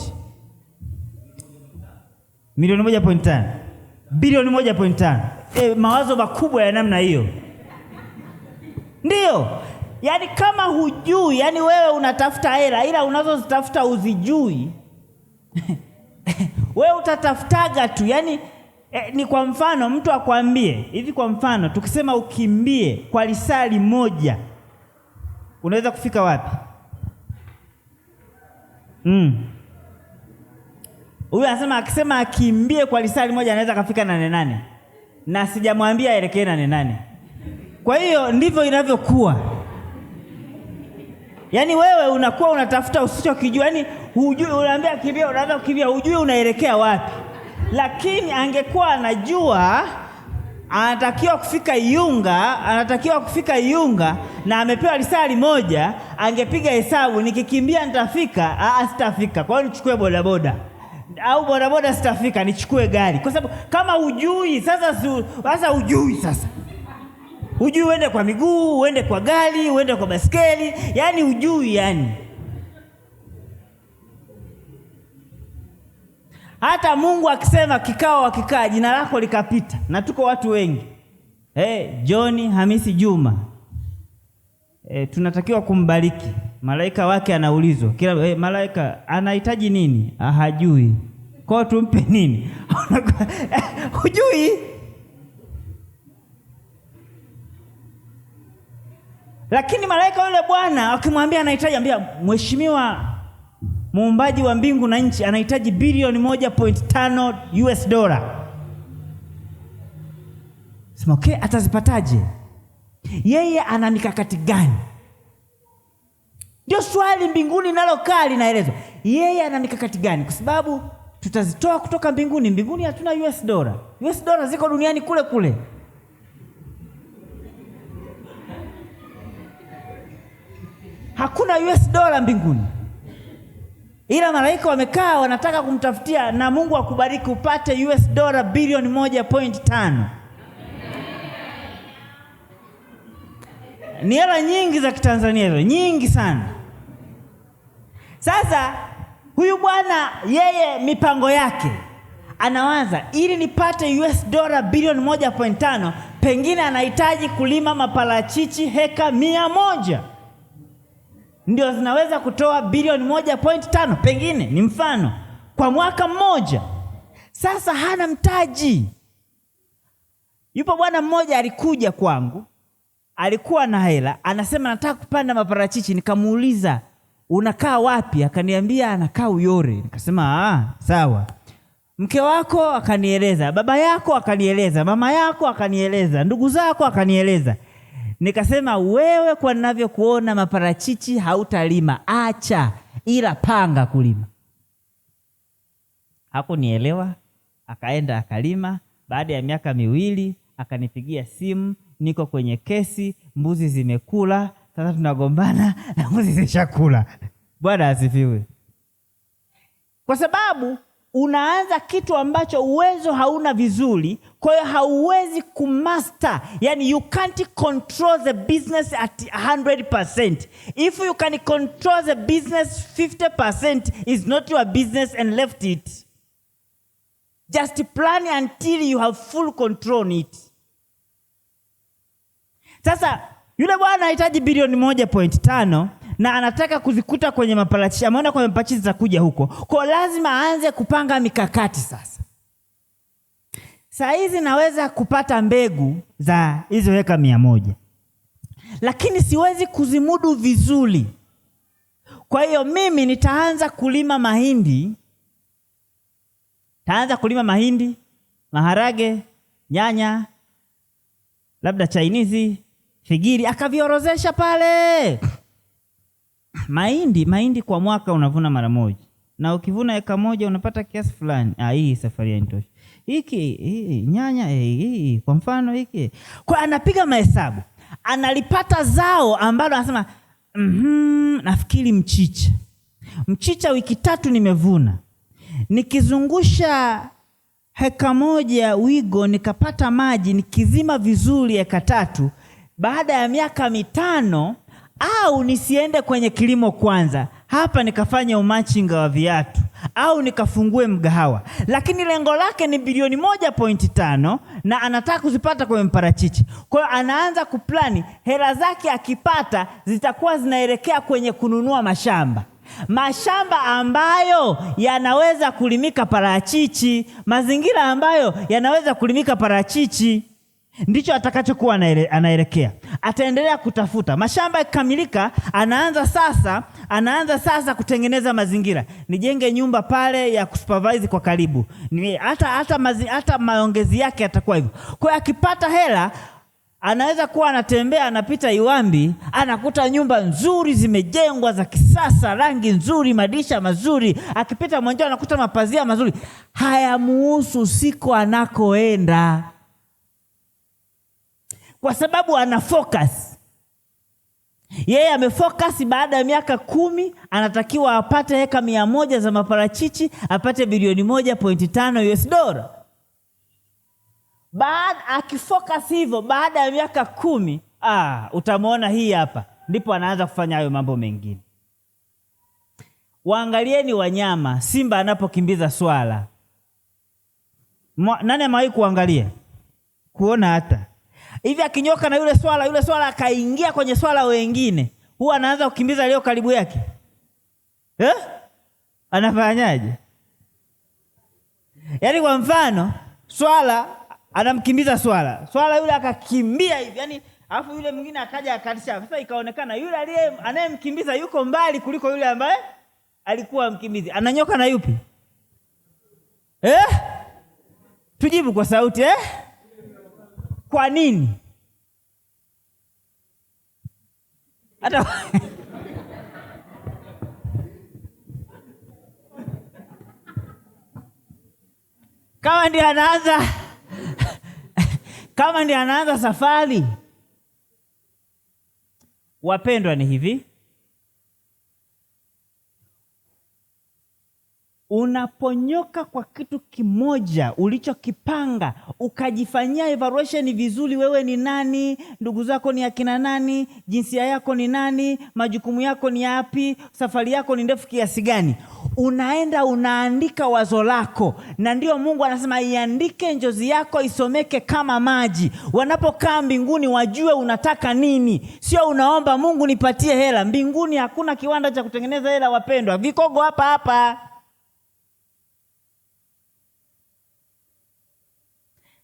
Milioni 1.5, bilioni 1.5. Mawazo makubwa ya namna hiyo. Ndiyo, yaani kama hujui, yaani wewe unatafuta hela ila unazozitafuta uzijui wewe utatafutaga tu, yaani ni kwa mfano mtu akwambie hivi, kwa mfano tukisema ukimbie kwa lisali moja unaweza kufika wapi? Huyu anasema akisema akimbie kwa lisali moja anaweza kafika 8 na sijamwambia aelekee 8. Kwa hiyo ndivyo inavyokuwa. Yaani wewe unakuwa unatafuta usichokijua, yaani hujui, unaambia kimbia, unaanza kukimbia, hujui unaelekea wapi. Lakini angekuwa anajua anatakiwa kufika Iunga na amepewa lisali moja, angepiga hesabu, nikikimbia nitafika, sitafika, kwa hiyo nichukue bodaboda, au bodaboda sitafika, nichukue gari. Kwa sababu kama hujui sasa hujui uende kwa miguu, uende kwa gari, uende kwa baskeli, yaani hujui. Yani hata Mungu akisema kikao wakikaa, jina lako likapita, na tuko watu wengi, John Hamisi Juma, tunatakiwa kumbariki. Malaika wake anaulizwa kila malaika anahitaji nini? Hajui. Kwa tumpe nini? Hujui. Lakini malaika yule Bwana akimwambia anahitaji, ambia mheshimiwa muumbaji wa mbingu na nchi anahitaji bilioni 1.5 US dollar. Sema okay, atazipataje? Yeye ana mikakati gani? Ndio swali mbinguni nalokaa linaelezwa. Yeye ana mikakati gani? Kwa sababu tutazitoa kutoka mbinguni. Mbinguni hatuna US dollar. US dollar ziko duniani kule kule. Hakuna US dollar mbinguni. Ila malaika wamekaa wanataka kumtafutia, na Mungu akubariki upate US dollar bilioni 1.5. Ni hela nyingi za Kitanzania hizo, nyingi sana. Sasa huyu bwana yeye mipango yake anawaza, ili nipate US dollar bilioni 1.5, pengine anahitaji kulima maparachichi heka 100. Ndio zinaweza kutoa bilioni 1.5, pengine ni mfano, kwa mwaka mmoja. Sasa hana mtaji. Yupo bwana mmoja alikuja kwangu, alikuwa na hela, anasema nataka kupanda maparachichi. Nikamuuliza unakaa wapi? Akaniambia anakaa Uyore. Nikasema sawa. Mke wako? Akanieleza. Baba yako? Akanieleza. Mama yako? Akanieleza. Ndugu zako? Akanieleza. Nikasema wewe, kwa ninavyokuona maparachichi hautalima, acha, ila panga kulima. Hakunielewa, akaenda akalima. Baada ya miaka 2 akanipigia simu, niko kwenye kesi, mbuzi zimekula, sasa tunagombana na mbuzi zishakula. Bwana asifiwe. Kwa sababu unaanza kitu ambacho uwezo hauna vizuri, kwa hiyo hauwezi kumaster. Yani you can't control the business at 100%. If you can control the business 50%, is not your business and left it. Just plan until you have full control on it. Sasa yule bwana anahitaji bilioni 1.5 na anataka kuzikuta kwenye maparachichi. Ameona kwa maparachichi zitakuja huko, kwa lazima aanze kupanga mikakati. Sasa saa hizi naweza kupata mbegu za hizo heka 100, lakini siwezi kuzimudu vizuri. Kwa hiyo mimi nitaanza kulima mahindi. Maharage, nyanya, labda chainizi, figiri. Akaviorozesha pale. Mahindi kwa mwaka unavuna mara moja, na ukivuna heka 1 unapata kiasi fulani. Hii safari hainitoshi. Hii nyanya hii kwa mfano hiki. Kwa anapiga mahesabu, analipata zao ambalo anasema nafikiri mchicha wiki 3 nimevuna. Nikizungusha heka 1 wigo nikapata maji, nikizima vizuri heka 3, baada ya miaka 5 au nisiende kwenye kilimo kwanza, hapa nikafanya umachinga wa viatu, au nikafungue mgahawa. Lakini lengo lake ni bilioni 1.5 na anataka kuzipata kwenye mparachichi. Kwa hiyo anaanza kuplani, hela zake akipata zitakuwa zinaelekea kwenye kununua mashamba ambayo yanaweza kulimika parachichi, mazingira ambayo yanaweza kulimika parachichi. Ndicho atakachokuwa anaelekea. Ataendelea kutafuta mashamba yakikamilika, anaanza sasa kutengeneza mazingira. Nijenge nyumba pale ya kusupervise kwa karibu. Hata maongezi yake yatakuwa hivyo. Kwa hiyo akipata hela, anaweza kuwa anatembea, anapita Iwambi, anakuta nyumba nzuri zimejengwa za kisasa, rangi nzuri, madirisha mazuri. Akipita Mwanjao anakuta mapazia mazuri. Hayamuhusu siko anakoenda, kwa sababu ana focus. Yeye amefocus, baada ya miaka 10 anatakiwa apate heka 100 za maparachichi, apate bilioni 1.5 US$. Akifocus hivyo, baada ya miaka 10, utamwona hii hapa, ndipo anaanza kufanya hayo mambo mengine. Waangalieni wanyama, simba anapokimbiza swala. Nani amewahi kuona hata hivi akinyoka na yule swala akaingia kwenye swala wengine, huwa anaanza kukimbiza leo karibu yake? Anafanyaje? Yaani kwa mfano, swala anamkimbiza swala yule akakimbia hivi, yani alafu yule mwingine akaja akatisha. Sasa ikaonekana yule anayemkimbiza yuko mbali kuliko yule ambaye alikuwa mkimbizi. Ananyoka na yupi? Tujibu kwa sauti. Kwa nini? Hata kama ndiye anaanza safari. Wapendwa, ni hivi, unaponyoka kwa kitu kimoja ulichokipanga, ukajifanyia evaluation vizuri, wewe ni nani, ndugu zako ni akina nani, jinsia yako ni nani, majukumu yako ni yapi, safari yako ni ndefu kiasi gani, unaenda unaandika wazo lako. Na ndio Mungu anasema iandike njozi yako isomeke kama maji. Wanapokaa mbinguni wajue unataka nini. Sio unaomba Mungu nipatie hela. Mbinguni hakuna kiwanda cha kutengeneza hela, wapendwa. Vikogo hapa.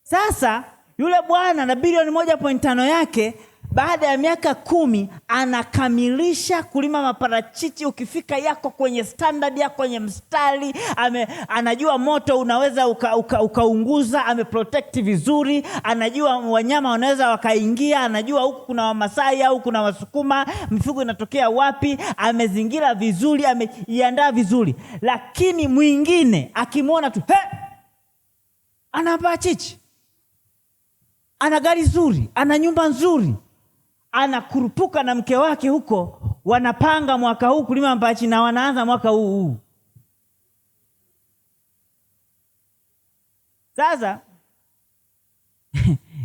Sasa yule bwana na bilioni 1.5 yake, baada ya miaka 10 anakamilisha kulima maparachichi. Ukifika yako kwenye standard, yako kwenye mstari, anajua moto unaweza ukaunguza, ameprotect vizuri, anajua wanyama wanaweza wakaingia, anajua huku kuna Wamasai au kuna Wasukuma, mifugo inatokea wapi, amezingira vizuri, ameiandaa vizuri. Lakini mwingine akimwona tu, ana parachichi, ana gari nzuri, ana nyumba nzuri, anakurupuka na mke wake huko, wanapanga mwaka huu kulima mpachi na wanaanza mwaka huu. Sasa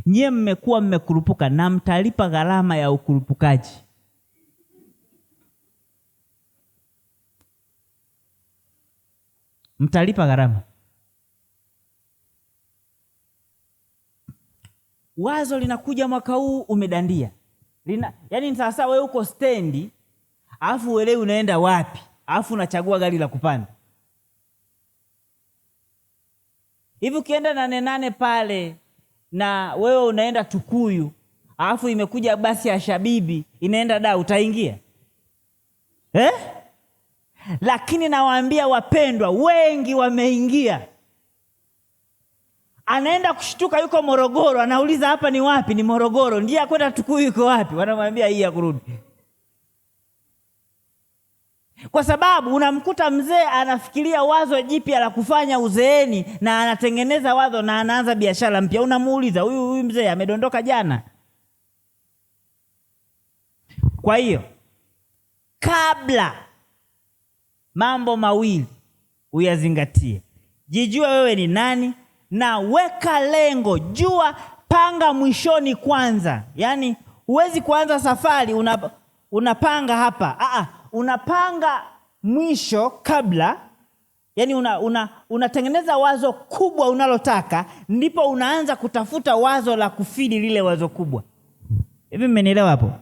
nyie mmekuwa mmekurupuka na mtalipa gharama ya ukurupukaji. Mtalipa gharama. Wazo linakuja mwaka huu umedandia. Yaani ni sasa wewe uko stendi, alafu uelewi unaenda wapi, alafu unachagua gari la kupanda. Hivi ukienda Nane pale na wewe unaenda Tukuyu, alafu imekuja basi ya Shabibi inaenda Dar, utaingia? Lakini nawaambia wapendwa, wengi wameingia. Anaenda kushtuka, yuko Morogoro, anauliza hapa ni wapi? Ni Morogoro. Ndiye kwenda Tukuyu yuko wapi? Wanamwambia hii ya kurudi. Kwa sababu unamkuta mzee anafikiria wazo jipya la kufanya uzeeni, na anatengeneza wazo na anaanza biashara mpya. Unamuuliza huyu mzee amedondoka jana. Kwa hiyo kabla, mambo mawili uyazingatie. Jijue wewe ni nani, na weka lengo. Jua, panga mwishoni kwanza. Yaani huwezi kuanza safari unapanga hapa. Unapanga mwisho kabla, yaani unatengeneza wazo kubwa unalotaka, ndipo unaanza kutafuta wazo la kufidi lile wazo kubwa. Hivi mmenielewa hapo?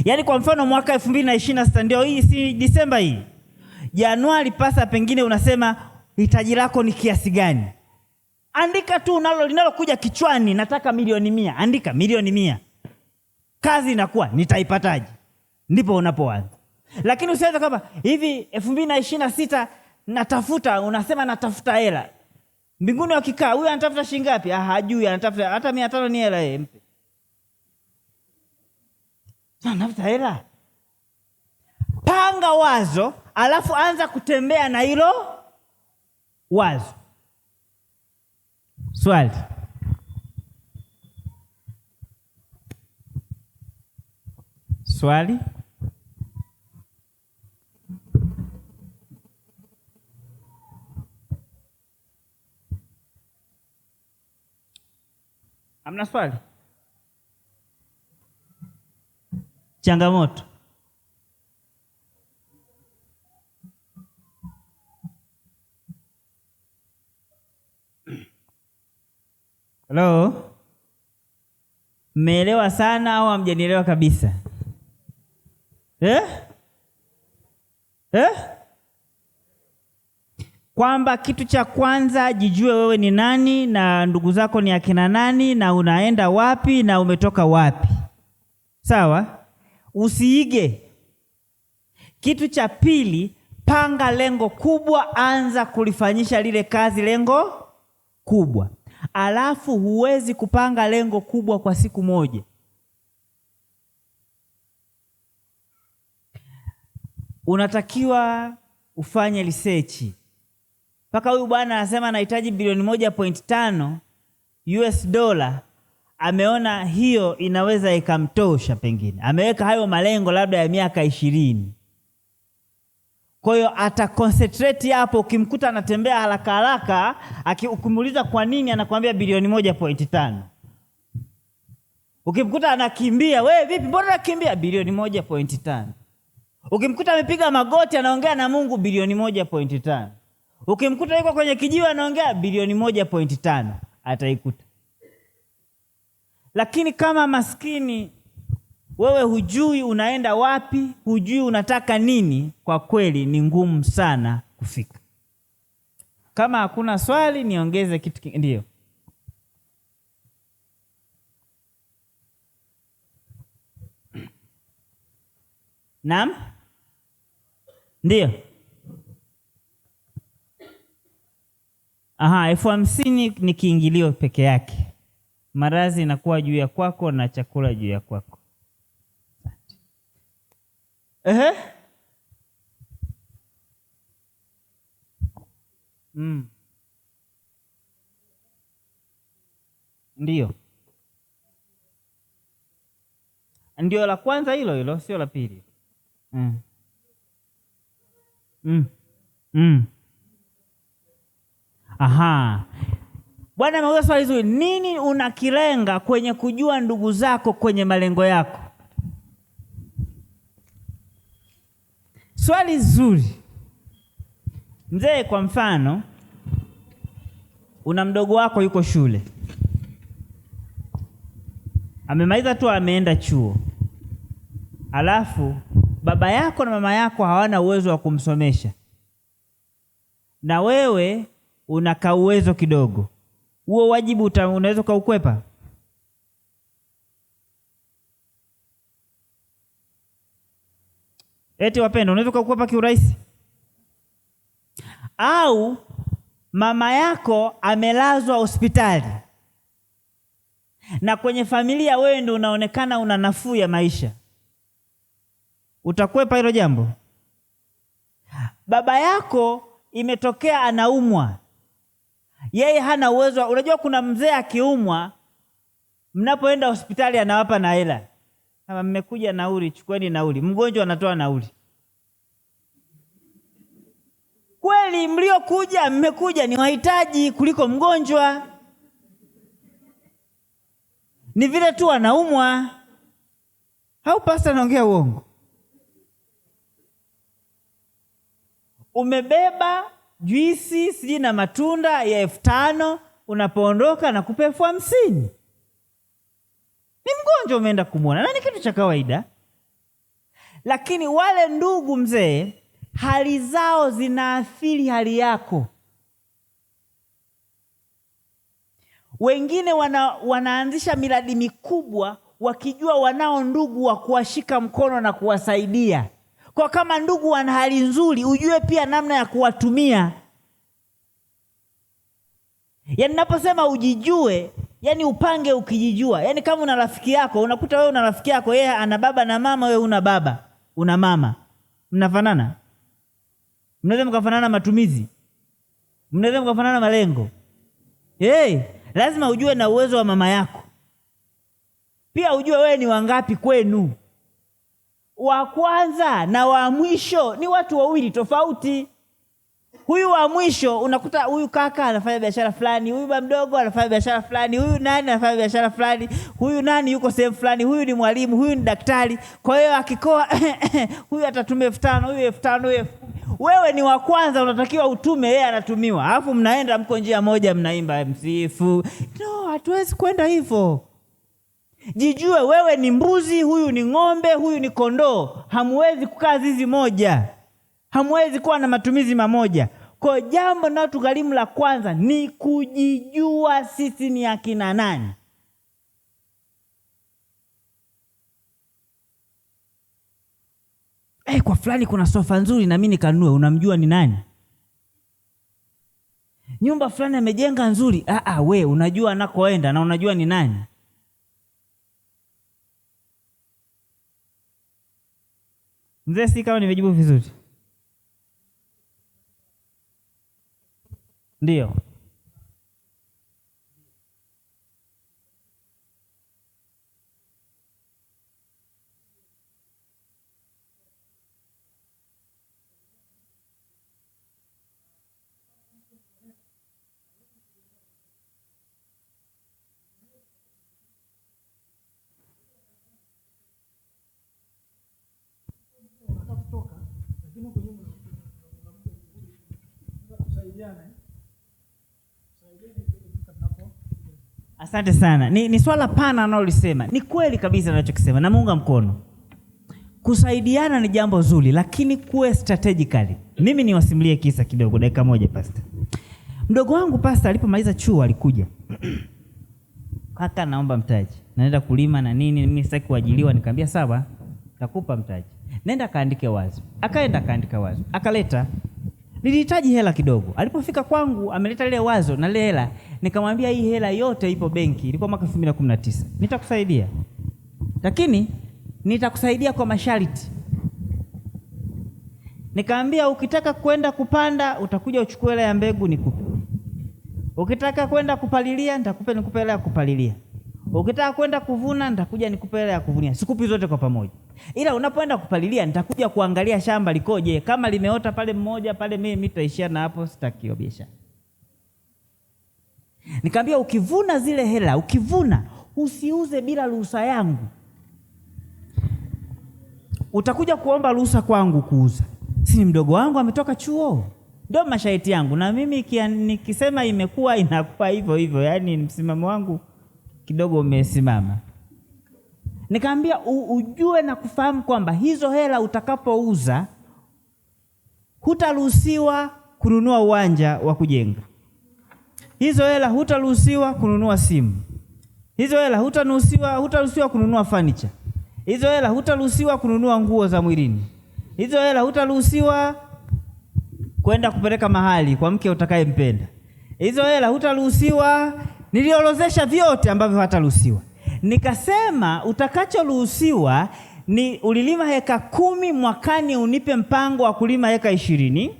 Yaani kwa mfano mwaka 2026 ndio hii, si Disemba hii. Januari pasa pengine unasema hitaji lako ni kiasi gani? Andika tu linalokuja kichwani, nataka milioni 100. Andika milioni 100. Kazi inakuwa nitaipataje? Ndipo unapoanza. Lakini usiweze kama hivi 2026 natafuta, unasema natafuta hela. Mbinguni wakikaa, huyu anatafuta shilingi ngapi? Hajui, anatafuta hata 500 ni hela yeye mpe. Anatafuta hela. Panga wazo, alafu anza kutembea na hilo wazo. Swali. Swali. Hamna swali? Changamoto. Hello? Mmeelewa sana au hamjanielewa kabisa? Kwamba kitu cha kwanza, jijue wewe ni nani na ndugu zako ni akina nani na unaenda wapi na umetoka wapi. Sawa? Usiige. Kitu cha pili, panga lengo kubwa, anza kulifanyisha lile kazi lengo kubwa. Alafu huwezi kupanga lengo kubwa kwa siku moja. Unatakiwa ufanye research. Mpaka huyu bwana anasema anahitaji bilioni 1.5 US dollar, ameona hiyo inaweza ikamtosha, pengine ameweka hayo malengo labda ya miaka 20. Kwa hiyo ata concentrate hapo. Ukimkuta anatembea haraka haraka, ukimuuliza kwa nini, anakuambia bilioni 1.5. Ukimkuta anakimbia, wewe vipi, mbona unakimbia? Bilioni 1.5. Ukimkuta amepiga magoti anaongea na Mungu, bilioni 1.5. Ukimkuta yuko kwenye kijiwe anaongea, bilioni 1.5 ataikuta. Lakini kama maskini wewe hujui unaenda wapi, hujui unataka nini, kwa kweli ni ngumu sana kufika. Kama hakuna swali niongeze kitu kingine. Ndio. Naam? Ndio. 50,000 ni kiingilio peke yake. Marazi inakuwa juu ya kwako na chakula juu ya kwako. Ndio. Ndio la kwanza hilo, sio la pili. Bwana ameuliza swali zuri. Nini unakilenga kwenye kujua ndugu zako kwenye malengo yako? Swali zuri. Mzee, kwa mfano, una mdogo wako yuko shule, amemaliza tu, ameenda chuo, alafu baba yako na mama yako hawana uwezo wa kumsomesha, na wewe unaka uwezo kidogo. Huo wajibu unaweza kaukwepa? Eti wapenda, unaweza kaukwepa kiurahisi? Au mama yako amelazwa hospitali na kwenye familia wewe ndio unaonekana una nafuu ya maisha, utakwepa hilo jambo? Baba yako imetokea anaumwa, yeye hana uwezo. Unajua kuna mzee akiumwa, mnapoenda hospitali anawapa na hela, kama mmekuja nauli, chukueni nauli. Mgonjwa anatoa nauli. Kweli mliokuja, mmekuja ni wahitaji kuliko mgonjwa, ni vile tu anaumwa. Au pasta anaongea uongo? umebeba juisi sijui na matunda ya 5,000, unapoondoka na kupa 50,000. Ni mgonjwa umeenda kumwona, na ni kitu cha kawaida. Lakini wale ndugu mzee, hali zao zinaathiri hali yako. Wengine wanaanzisha miradi mikubwa wakijua wanao ndugu wa kuwashika mkono na kuwasaidia. Kwa kama ndugu wana hali nzuri, ujue pia namna ya kuwatumia. Yaani naposema ujijue, yaani upange ukijijua. Yaani kama una rafiki yako, unakuta wewe una rafiki yako, yeye ana baba na mama, wewe una baba, una mama. Mnafanana? Mnaweza mkafanana matumizi. Mnaweza mkafanana malengo. Lazima ujue na uwezo wa mama yako. Pia ujue wewe ni wangapi kwenu. Wa kwanza na wa mwisho ni watu wawili tofauti. Huyu wa mwisho unakuta huyu kaka anafanya biashara fulani, huyu baba mdogo anafanya biashara fulani, huyu nani anafanya biashara fulani, huyu nani yuko sehemu fulani, huyu ni mwalimu, huyu ni daktari. Kwa hiyo akikoa huyu atatumia 5,000, huyu 5,000, huyu. Wewe ni wa kwanza unatakiwa utume, yeye anatumiwa. Alafu mnaenda mko njia moja mnaimba msifu. No, hatuwezi kwenda hivyo. Jijue wewe ni mbuzi, huyu ni ng'ombe, huyu ni kondoo. Hamwezi kukaa zizi moja. Hamwezi kuwa na matumizi mamoja. Kwa jambo linalotugharimu la kwanza ni kujijua sisi ni akina nani. Kwa fulani kuna sofa nzuri na mimi nikanunue, unamjua ni nani? Nyumba fulani amejenga nzuri, we unajua anakoenda na unajua ni nani? Mzee, si kama nimejibu vizuri? Ndio. Asante sana. Ni swala pana analolisema. Ni kweli kabisa anachokisema na muunga mkono. Kusaidiana ni jambo zuri, lakini kuwe strategically. Mimi niwasimulie kisa kidogo, dakika moja Pastor. Mdogo wangu Pastor alipomaliza chuo alikuja. Kaka, naomba mtaji. Naenda kulima na nini, mimi sitaki kuajiliwa. Nikamwambia sawa, nitakupa mtaji. Nenda kaandike wazo. Akaenda kaandika wazo. Akaleta. Nilihitaji hela kidogo. Alipofika kwangu ameleta ile wazo na ile hela, nikamwambia hii hela yote ipo benki. Ilikuwa mwaka 2019. Nitakusaidia. Lakini nitakusaidia kwa masharti. Nikamwambia ukitaka kwenda kupanda utakuja uchukue hela ya mbegu nikupe. Ukitaka kwenda kupalilia nikupe hela ya kupalilia. Ukitaka kwenda kuvuna nitakuja nikupe hela ya kuvunia. Sikupi zote kwa pamoja. Ila unapoenda kupalilia nitakuja kuangalia shamba likoje. Kama limeota pale mmoja pale, mimi nitaishia na hapo, sitaki hiyo biashara. Nikamwambia ukivuna zile hela, usiuze bila ruhusa yangu. Utakuja kuomba ruhusa kwangu kuuza. Si mdogo wangu ametoka chuo. Ndio masharti yangu, na mimi nikisema imekuwa inakuwa hivyo hivyo. Yaani msimamo wangu kidogo umesimama. Nikamwambia ujue na kufahamu kwamba hizo hela utakapouza hutaruhusiwa kununua uwanja wa kujenga. Hizo hela hutaruhusiwa kununua simu. Hizo hela hutaruhusiwa kununua furniture. Hizo hela hutaruhusiwa kununua nguo za mwilini. Hizo hela hutaruhusiwa kwenda kupeleka mahali kwa mke utakayempenda. Hizo hela hutaruhusiwa. Niliorozesha vyote ambavyo hataruhusiwa. Nikasema utakachoruhusiwa ni ulilima heka 10, mwakani unipe mpango wa kulima heka 20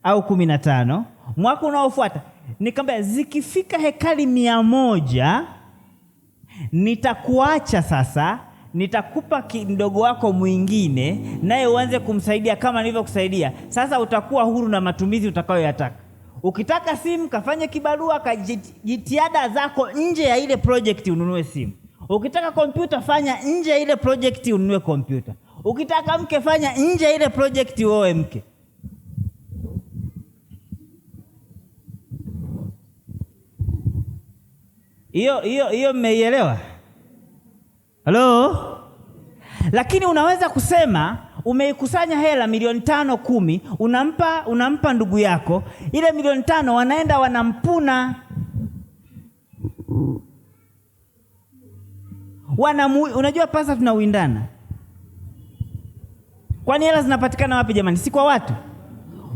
au 15. Mwaka unaofuata nikamwambia zikifika hekari 100 nitakuacha sasa, nitakupa mdogo wako mwingine naye uanze kumsaidia kama nilivyokusaidia. Sasa utakuwa huru na matumizi utakayoyataka. Ukitaka simu kafanye kibarua, jitihada zako nje ya ile project ununue simu. Ukitaka kompyuta fanya nje ya ile project ununue kompyuta. Ukitaka mke fanya nje ya ile project uoe mke. Hiyo mmeielewa? Halo? Lakini unaweza kusema umeikusanya hela milioni 5, 10, unampa ndugu yako, ile milioni 5 wanaenda wanampuna. Unajua pasa tunawindana. Kwani hela zinapatikana wapi jamani? Si kwa watu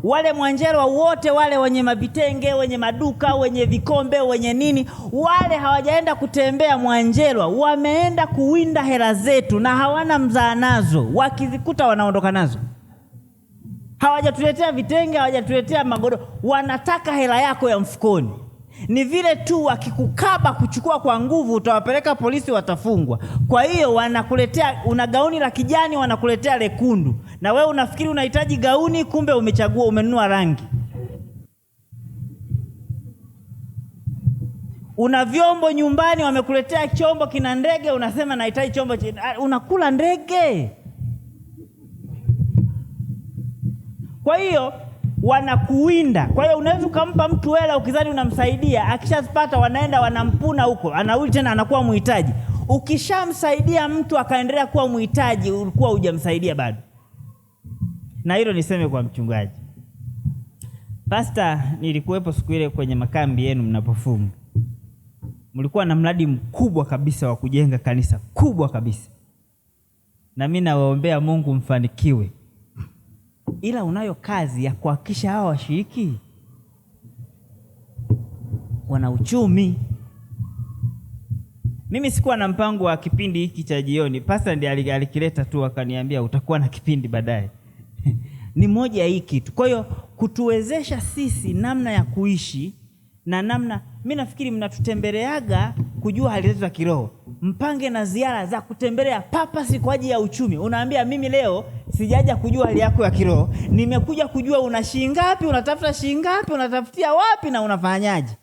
wale Mwanjelwa wote wale wenye mavitenge, wenye maduka, wenye vikombe, wenye nini, wale hawajaenda kutembea Mwanjelwa, wameenda kuwinda hela zetu na hawana mzaa nazo. Wakizikuta wanaondoka nazo. Hawajatuletea vitenge, hawajatuletea magodoro, wanataka hela yako ya mfukoni. Ni vile tu wakikukaba kuchukua kwa nguvu, utawapeleka polisi, watafungwa. Kwa hiyo wanakuletea, una gauni la kijani, wanakuletea lekundu, na wewe unafikiri unahitaji gauni, kumbe umechagua, umenunua rangi. Una vyombo nyumbani, wamekuletea chombo kina ndege, unasema nahitaji chombo, unakula ndege. Kwa hiyo wanakuwinda. Kwa hiyo unaweza ukampa mtu hela ukizani unamsaidia, akishazipata wanaenda wanampuna huko, anarudi tena anakuwa muhitaji. Ukishamsaidia mtu akaendelea kuwa muhitaji, ulikuwa hujamsaidia bado. Na hilo niseme kwa mchungaji. Pastor, nilikuwepo siku ile kwenye makambi yenu mnapofunga. Mlikuwa na mradi mkubwa kabisa wa kujenga kanisa kubwa kabisa. Na mimi nawaombea Mungu mfanikiwe. Ila unayo kazi ya kuhakikisha hawa washiriki wana uchumi. Mimi sikuwa na mpango wa kipindi hiki cha jioni. Pastor ndiye alikileta tu, akaniambia utakuwa na kipindi baadaye. Ni moja hii kitu. Kwa hiyo kutuwezesha sisi namna ya kuishi na namna, mimi nafikiri mnatutembeleaga kujua hali zetu za kiroho. Mpange na ziara za kutembelea purpose kwa ajili ya uchumi. Unaambia mimi leo sijaja kujua hali yako ya kiroho, nimekuja kujua una shilingi ngapi, unatafuta shilingi ngapi, unatafutia wapi na unafanyaje.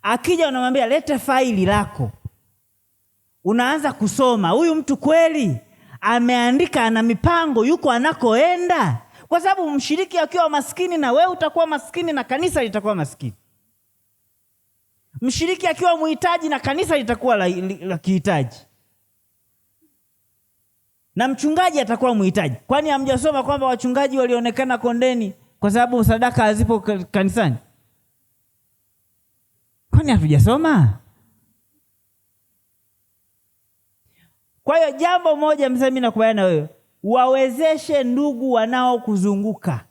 Akija unamwambia lete faili lako. Unaanza kusoma, huyu mtu kweli ameandika, ana mipango, yuko anakoenda. Kwa sababu mshiriki akiwa maskini na wewe utakuwa maskini na kanisa litakuwa maskini. Mshiriki akiwa muhitaji na kanisa litakuwa la kihitaji. Na mchungaji atakuwa muhitaji. Kwani hamjasoma kwamba wachungaji walionekana kondeni kwa sababu sadaka hazipo kanisani? Kwani hatujasoma? Kwa hiyo jambo moja mimi nakubaliana na wewe, wawezeshe ndugu wanaokuzunguka.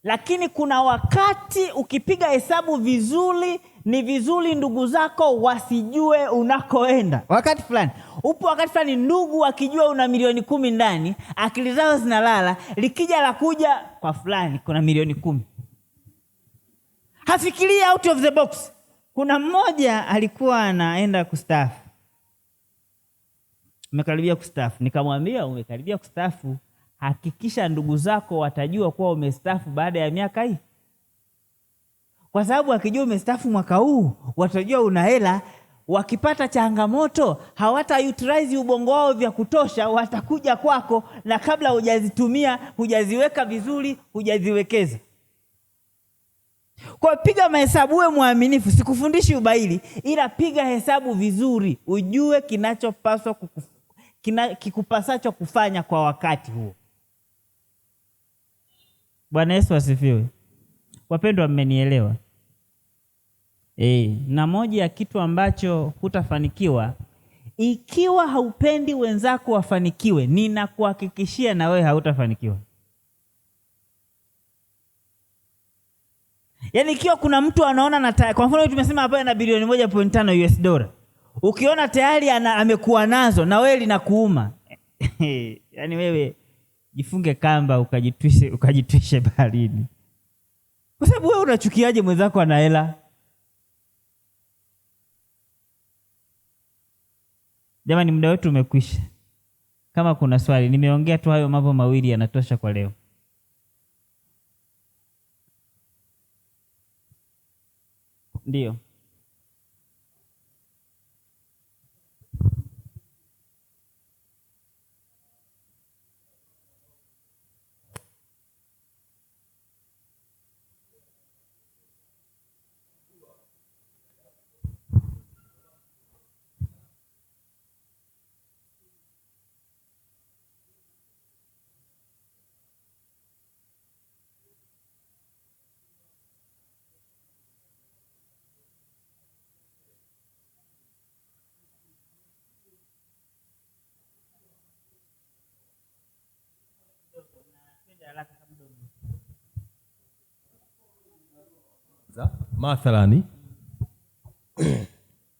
Lakini kuna wakati ukipiga hesabu vizuri, ni vizuri ndugu zako wasijue unakoenda. Wakati fulani, wakati fulani ndugu akijua una milioni 10 ndani, akili zao zinalala, likija la kuja kwa fulani kuna milioni 10. Hafikiria out of the box. Kuna mmoja alikuwa anaenda kustaafu. Umekaribia kustaafu. Nikamwambia umekaribia kustaafu, hakikisha ndugu zako watajua kuwa umestaafu baada ya miaka hii. Kwa sababu akijua umestaafu mwaka huu, watajua una hela. Wakipata changamoto, hawata utilize ubongo wao vya kutosha, watakuja kwako, na kabla hujazitumia, hujaziweka vizuri, hujaziwekeza. Kwa piga mahesabu, uwe mwaminifu. Sikufundishi ubaili, ila piga hesabu vizuri, ujue kinachopaswa kikupasacho kufanya kwa wakati huo. Bwana Yesu asifiwe. Wapendwa, mmenielewa? Na moja ya kitu ambacho hutafanikiwa ikiwa haupendi wenzako wafanikiwe, ninakuhakikishia na wewe hautafanikiwa. Yaani ikiwa kuna mtu anaona kwa mfano tumesema hapa ana bilioni 1.5 US dollar. Ukiona tayari amekuwa nazo na wewe linakuuma. Yaani wewe jifunge kamba ukajitwishe baharini. Kwa sababu wewe unachukiaje mwenzako ana hela? Jamani, muda wetu umekwisha. Kama kuna swali, nimeongea tu hayo mambo mawili yanatosha kwa leo. Ndio. Mathalani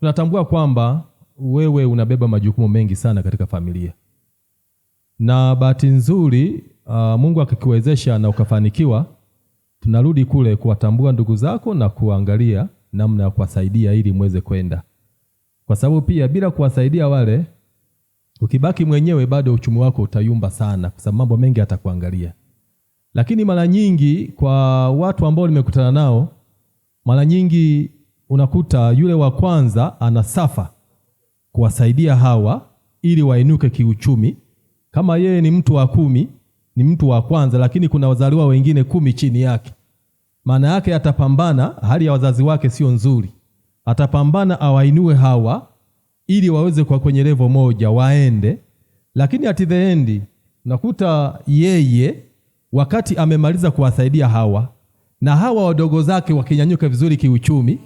tunatambua kwamba wewe unabeba majukumu mengi sana katika familia, na bahati nzuri Mungu akikuwezesha na ukafanikiwa, tunarudi kule kuwatambua ndugu zako na kuangalia namna ya kuwasaidia ili muweze kwenda, kwa sababu pia bila kuwasaidia wale, ukibaki mwenyewe bado uchumi wako utayumba sana, kwa sababu mambo mengi atakuangalia. Lakini mara nyingi kwa watu ambao nimekutana nao, mara nyingi unakuta yule wa kwanza anasafa kuwasaidia hawa ili wainuke kiuchumi. Kama yeye ni mtu wa 10, ni mtu wa kwanza, lakini kuna wazaliwa wengine 10 chini yake. Maana yake atapambana, hali ya wazazi wake sio nzuri, atapambana awainue hawa ili waweze kwa kwenye level moja waende. Lakini at the end nakuta yeye wakati amemaliza kuwasaidia hawa na hawa wadogo zake wakinyanyuka vizuri kiuchumi,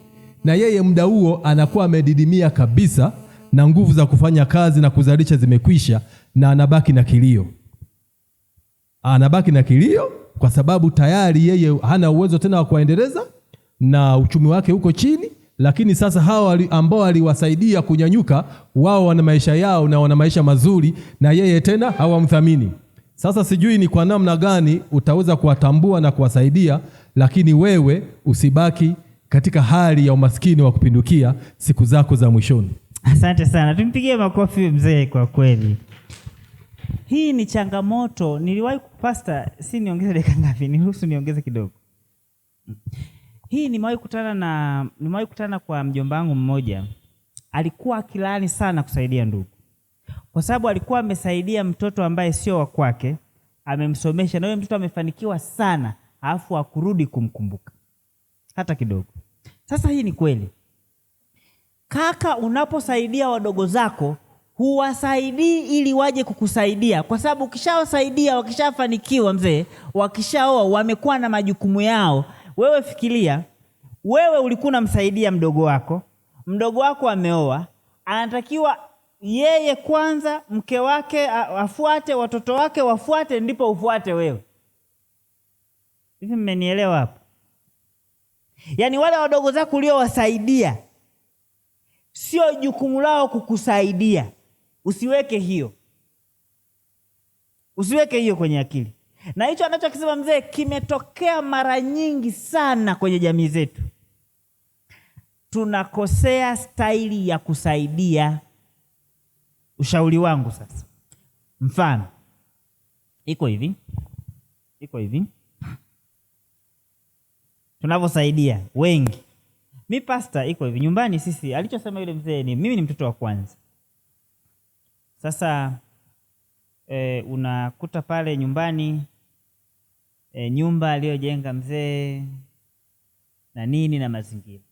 na yeye muda huo anakuwa amedidimia kabisa na nguvu za kufanya kazi na kuzalisha zimekwisha, na anabaki na kilio. Anabaki na kilio kwa sababu tayari yeye hana uwezo tena wa kuendeleza na uchumi wake uko chini. Lakini sasa hawa ambao aliwasaidia kunyanyuka, wao wana maisha yao na wana maisha mazuri, na yeye tena hawamthamini. Sasa sijui ni kwa namna gani utaweza kuwatambua na kuwasaidia, lakini wewe usibaki katika hali ya umaskini wa kupindukia siku zako za mwishoni. Asante sana, tumpigie makofi mzee. Kwa kweli hii ni changamoto. Niliwahi kupasta, si niongeze dakika ngapi? Niruhusu niongeze kidogo. Hii nimewahi kutana kwa mjomba wangu mmoja, alikuwa akilani sana kusaidia ndugu, kwa sababu alikuwa amesaidia mtoto ambaye sio wa kwake, amemsomesha na yule mtoto amefanikiwa sana, alafu hakurudi kumkumbuka hata kidogo. Sasa hii ni kweli kaka, unaposaidia wadogo zako huwasaidii ili waje kukusaidia, kwa sababu ukishawasaidia, wakishafanikiwa mzee, wakishaoa, wamekuwa na majukumu yao. Wewe fikiria, wewe ulikuwa unamsaidia mdogo wako ameoa, anatakiwa yeye kwanza, mke wake afuate, watoto wake wafuate, ndipo ufuate wewe. Hivi mmenielewa hapo? Yaani wale wadogo zako uliowasaidia sio jukumu lao kukusaidia. Usiweke hiyo kwenye akili. Na hicho anachokisema mzee kimetokea mara nyingi sana kwenye jamii zetu. Tunakosea staili ya kusaidia. Ushauri wangu sasa, mfano iko hivi tunavyosaidia wengi. Mi pastor iko hivi, nyumbani sisi, alichosema yule mzee ni mimi ni mtoto wa kwanza. Sasa unakuta pale nyumbani nyumba aliyojenga mzee na nini na mazingira,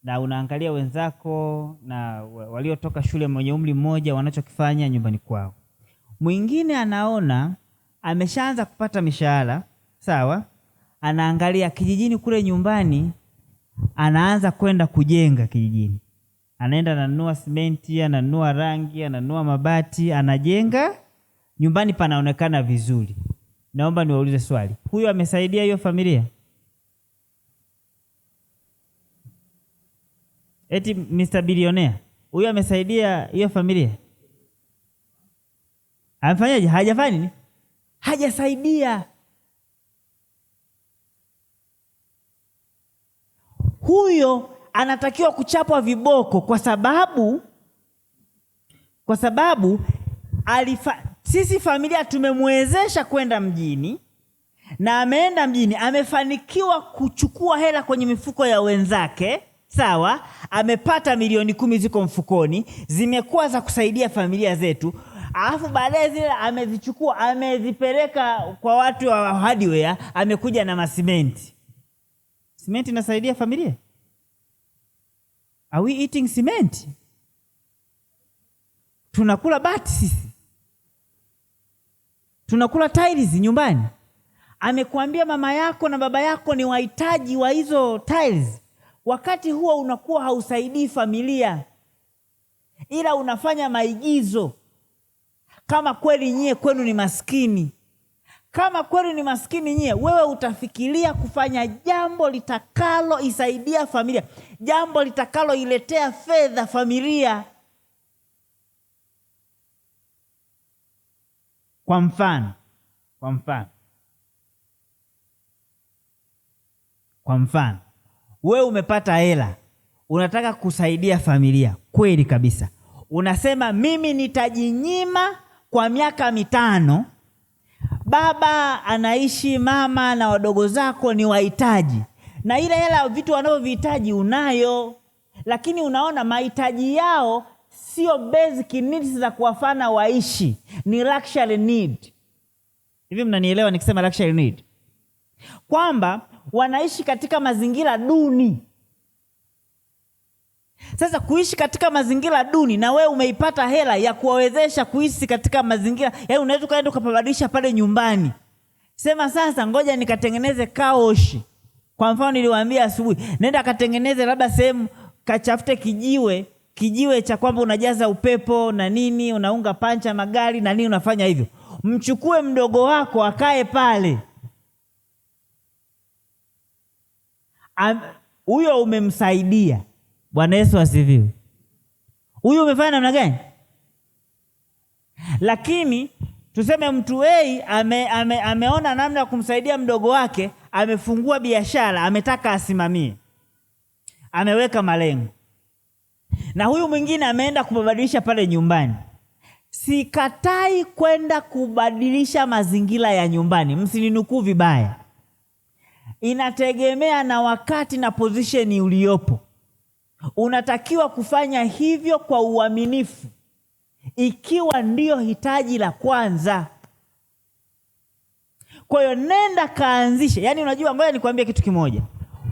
na unaangalia wenzako na waliotoka shule mwenye umri mmoja wanachokifanya nyumbani kwao. Mwingine anaona ameshaanza kupata mishahara, sawa, anaangalia kijijini kule nyumbani, anaanza kwenda kujenga kijijini, anaenda ananunua simenti, ananunua rangi, ananunua mabati, anajenga nyumbani, panaonekana vizuri. Naomba niwaulize swali, huyo amesaidia hiyo familia? Eti Mr. Billionaire, huyo amesaidia hiyo familia? Amefanyaje? Hajafanya nini? Hajasaidia. Huyo anatakiwa kuchapwa viboko kwa sababu sisi familia tumemwezesha kwenda mjini, na ameenda mjini, amefanikiwa kuchukua hela kwenye mifuko ya wenzake, sawa, amepata milioni 10 ziko mfukoni, zimekuwa za kusaidia familia zetu. Alafu baadaye zile amezichukua, amezipeleka kwa watu wa hardware, amekuja na masimenti. Simenti inasaidia familia? Are we eating cement? Tunakula bati sisi, tunakula tiles nyumbani. Amekuambia mama yako na baba yako ni wahitaji wa hizo tiles, wakati huo unakuwa hausaidii familia, ila unafanya maigizo kama kweli nyie kwenu ni maskini, Kama kweli ni maskini nyie, wewe utafikiria kufanya jambo litakalo isaidia familia, jambo litakalo iletea fedha familia. Kwa mfano, wewe umepata hela, unataka kusaidia familia kweli kabisa. Unasema mimi nitajinyima kwa miaka 5. Baba anaishi, mama na wadogo zako ni wahitaji, na ile hela vitu wanavyovihitaji unayo, lakini unaona mahitaji yao sio basic needs za kuwafanya waishi, ni luxury need. Hivi mnanielewa nikisema luxury need? Kwamba wanaishi katika mazingira duni. Sasa kuishi katika mazingira duni, na wewe umeipata hela ya kuwawezesha kuishi katika mazingira, yaani unaweza kaenda ukapabadilisha pale nyumbani. Sema sasa ngoja nikatengeneze kaoshi. Kwa mfano niliwaambia asubuhi, nenda katengeneze labda sehemu, kachafute kijiwe cha kwamba unajaza upepo na nini, unaunga pancha magari na nini, unafanya hivyo. Mchukue mdogo wako akae pale. Huyo umemsaidia. Bwana Yesu asifiwe. Huyu umefanya namna gani? Lakini tuseme mtu ameona namna ya kumsaidia mdogo wake, amefungua biashara, ametaka asimamie, ameweka malengo, na huyu mwingine ameenda kubadilisha pale nyumbani. Sikatai kwenda kubadilisha mazingira ya nyumbani, msininukuu vibaya. Inategemea na wakati na position uliopo. Unatakiwa kufanya hivyo kwa uaminifu, ikiwa ndio hitaji la kwanza. Kwa hiyo nenda kaanzishe. Yaani unajua, ngoja nikwambie kitu kimoja.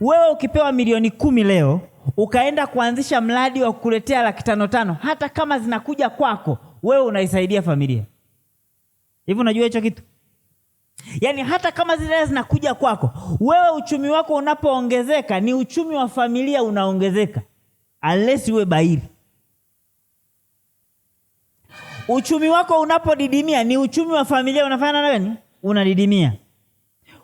Wewe ukipewa milioni 10 leo, ukaenda kuanzisha mradi wa kukuletea 500,000, hata kama zinakuja kwako, wewe unaisaidia familia. Hivi unajua hicho kitu? Yaani hata kama zile zinakuja kwako, wewe uchumi wako unapoongezeka, ni uchumi wa familia unaongezeka. Unless uwe bahili. Uchumi wako unapodidimia, ni uchumi wa familia unafanya nani? Unadidimia.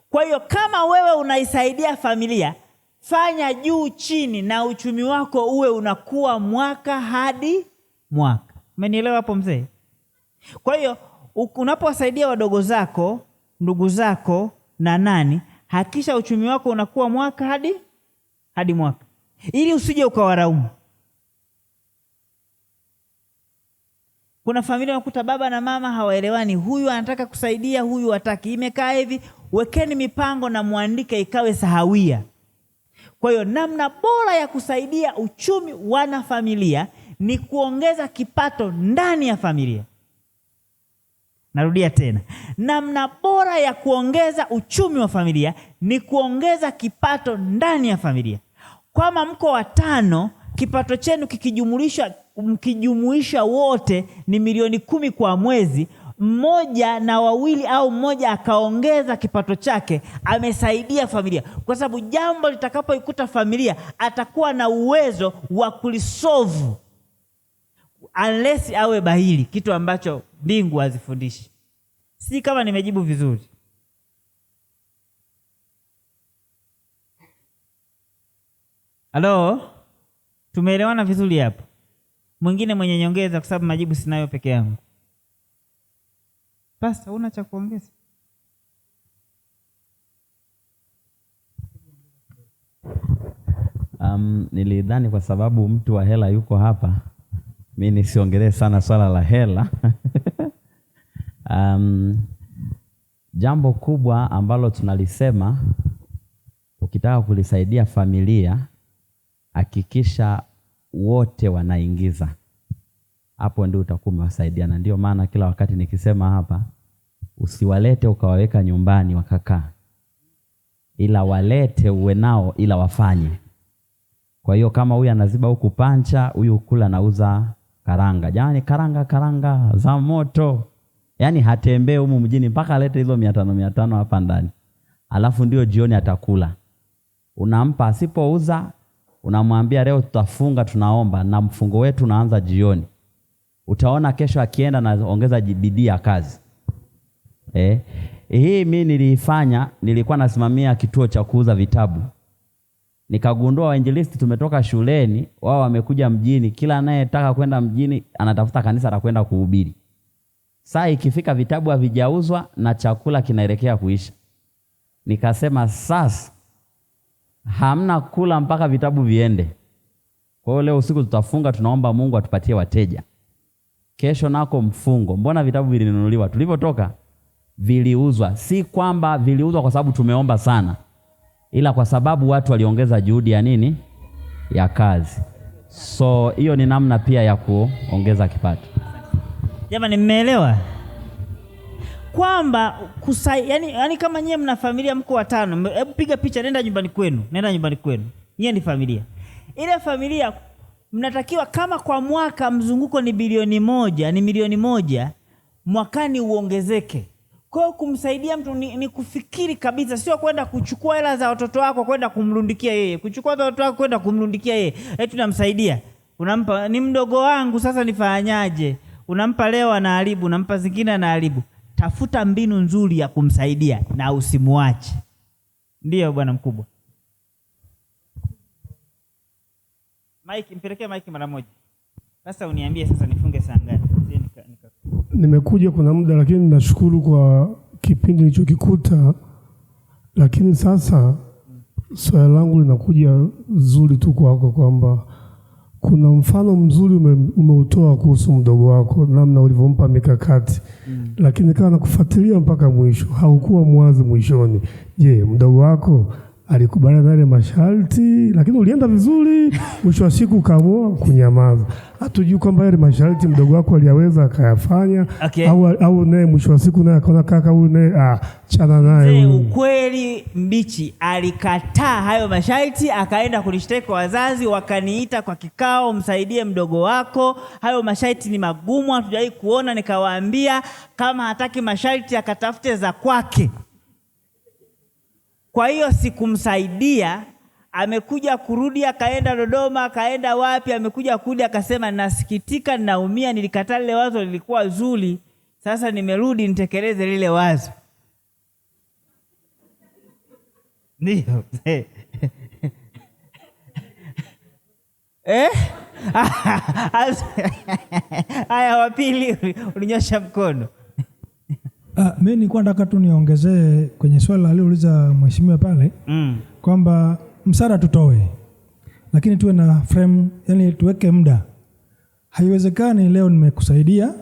Kwa hiyo kama wewe unaisaidia familia, fanya juu chini, na uchumi wako uwe unakuwa mwaka hadi mwaka. Umenielewa hapo mzee? Kwa hiyo unapowasaidia wadogo zako, ndugu zako na nani, hakisha uchumi wako unakuwa mwaka hadi mwaka, ili usije ukawaraumu. Kuna familia unakuta baba na mama hawaelewani, huyu anataka kusaidia, huyu hataki. Imekaa hivi, wekeni mipango na muandike ikawe sahawia. Kwa hiyo namna bora ya kusaidia uchumi wana familia ni kuongeza kipato ndani ya familia. Narudia tena, namna bora ya kuongeza uchumi wa familia ni kuongeza kipato ndani ya familia. Kama mko 5, kipato chenu mkijumuisha wote ni milioni 10 kwa mwezi, mmoja na wawili au mmoja akaongeza kipato chake, amesaidia familia. Kwa sababu jambo litakapoikuta familia, atakuwa na uwezo wa kulisolve, unless awe bahili, kitu ambacho mbingu hazifundishi. Si kama nimejibu vizuri? Halo? Tumeelewana vizuri hapo? Mwingine mwenye nyongeza, kwa sababu majibu sinayo peke yangu. Pastor, una cha kuongeza? Nilidhani kwa sababu mtu wa hela yuko hapa, mimi nisiongelee sana swala la hela. Jambo kubwa ambalo tunalisema, ukitaka kulisaidia familia, hakikisha wote wanaingiza. Hapo ndio utakuwa umewasaidia. Na ndio maana kila wakati nikisema hapa, usiwalete ukawaweka nyumbani wakakaa, ila walete uwe nao ila wafanye. Kwa hiyo kama huyu anaziba huku pancha, huyu kula anauza karanga. Jamani, karanga za moto. Yaani hatembee humu mjini mpaka alete hizo 500 hapa ndani. Alafu ndio jioni atakula. Unampa, asipouza unamwambia leo tutafunga, tunaomba, na mfungo wetu unaanza jioni. Utaona kesho akienda na ongeza bidii ya kazi. Hii mimi niliifanya, nilikuwa nasimamia kituo cha kuuza vitabu. Nikagundua wainjilisti tumetoka shuleni, wao wamekuja mjini, kila anayetaka kwenda mjini anatafuta kanisa la kwenda kuhubiri. Saa ikifika vitabu havijauzwa na chakula kinaelekea kuisha. Nikasema sasa hamna kula mpaka vitabu viende. Kwa hiyo leo usiku tutafunga, tunaomba Mungu atupatie wateja. Kesho nako mfungo. Mbona vitabu vilinunuliwa? Tulipotoka viliuzwa. Si kwamba viliuzwa kwa sababu tumeomba sana, ila kwa sababu watu waliongeza juhudi ya nini? Ya kazi. So hiyo ni namna pia ya kuongeza kipato. Jamani, mmeelewa kwamba yani kama nyie mna familia, mko watano, hebu piga picha, nenda nyumbani kwenu, nyie ni familia. Ile familia mnatakiwa kama kwa mwaka mzunguko ni bilioni 1, ni milioni 1, mwakani uongezeke. Kwa hiyo kumsaidia mtu ni kufikiri kabisa, sio kwenda kuchukua hela za watoto wako kwenda kumrundikia yeye, kuchukua za watoto wako kwenda kumrundikia yeye. Tunamsaidia, unampa, ni mdogo wangu sasa nifanyaje? Unampa leo anaharibu, unampa zingine anaharibu. Tafuta mbinu nzuri ya kumsaidia na usimuache. Ndio bwana mkubwa. Mike, mpelekee Mike mara moja. Sasa uniambie sasa nifunge saa ngapi? Nimekuja kuna muda, lakini nashukuru kwa kipindi nilichokikuta. Lakini sasa swali langu linakuja zuri tu kwako, kwamba kuna mfano mzuri umeutoa kuhusu mdogo wako, namna ulivyompa mikakati. Lakini kama nakufuatilia mpaka mwisho, haukuwa mwazi mwishoni. Je, mdogo wako alikubaliana na ile masharti, lakini ulienda vizuri, mwisho wa siku ukaamua kunyamaza? Hatujui kwamba ile masharti mdogo wako aliyaweza akayafanya, okay, au naye mwisho wa siku naye akaona kaka huyu naye chana naye. Ukweli mbichi, alikataa hayo masharti, akaenda kunishtaki kwa wazazi, wakaniita kwa kikao, msaidie mdogo wako, hayo masharti ni magumu, hatujai kuona. Nikawaambia kama hataki masharti akatafute za kwake. Kwa hiyo sikumsaidia. Amekuja kurudi, akaenda Dodoma, akaenda wapi, amekuja kurudi akasema nasikitika, ninaumia, nilikataa lile wazo, lilikuwa zuri, sasa nimerudi nitekeleze lile wazo. Ndio. Haya, wa pili ulinyosha mkono. Mimi nilikuwa nataka tu niongezee kwenye swali alilouliza mheshimiwa pale, kwamba msaada tutoe, lakini tuwe na frame, yani tuweke muda. Haiwezekani leo nimekusaidia,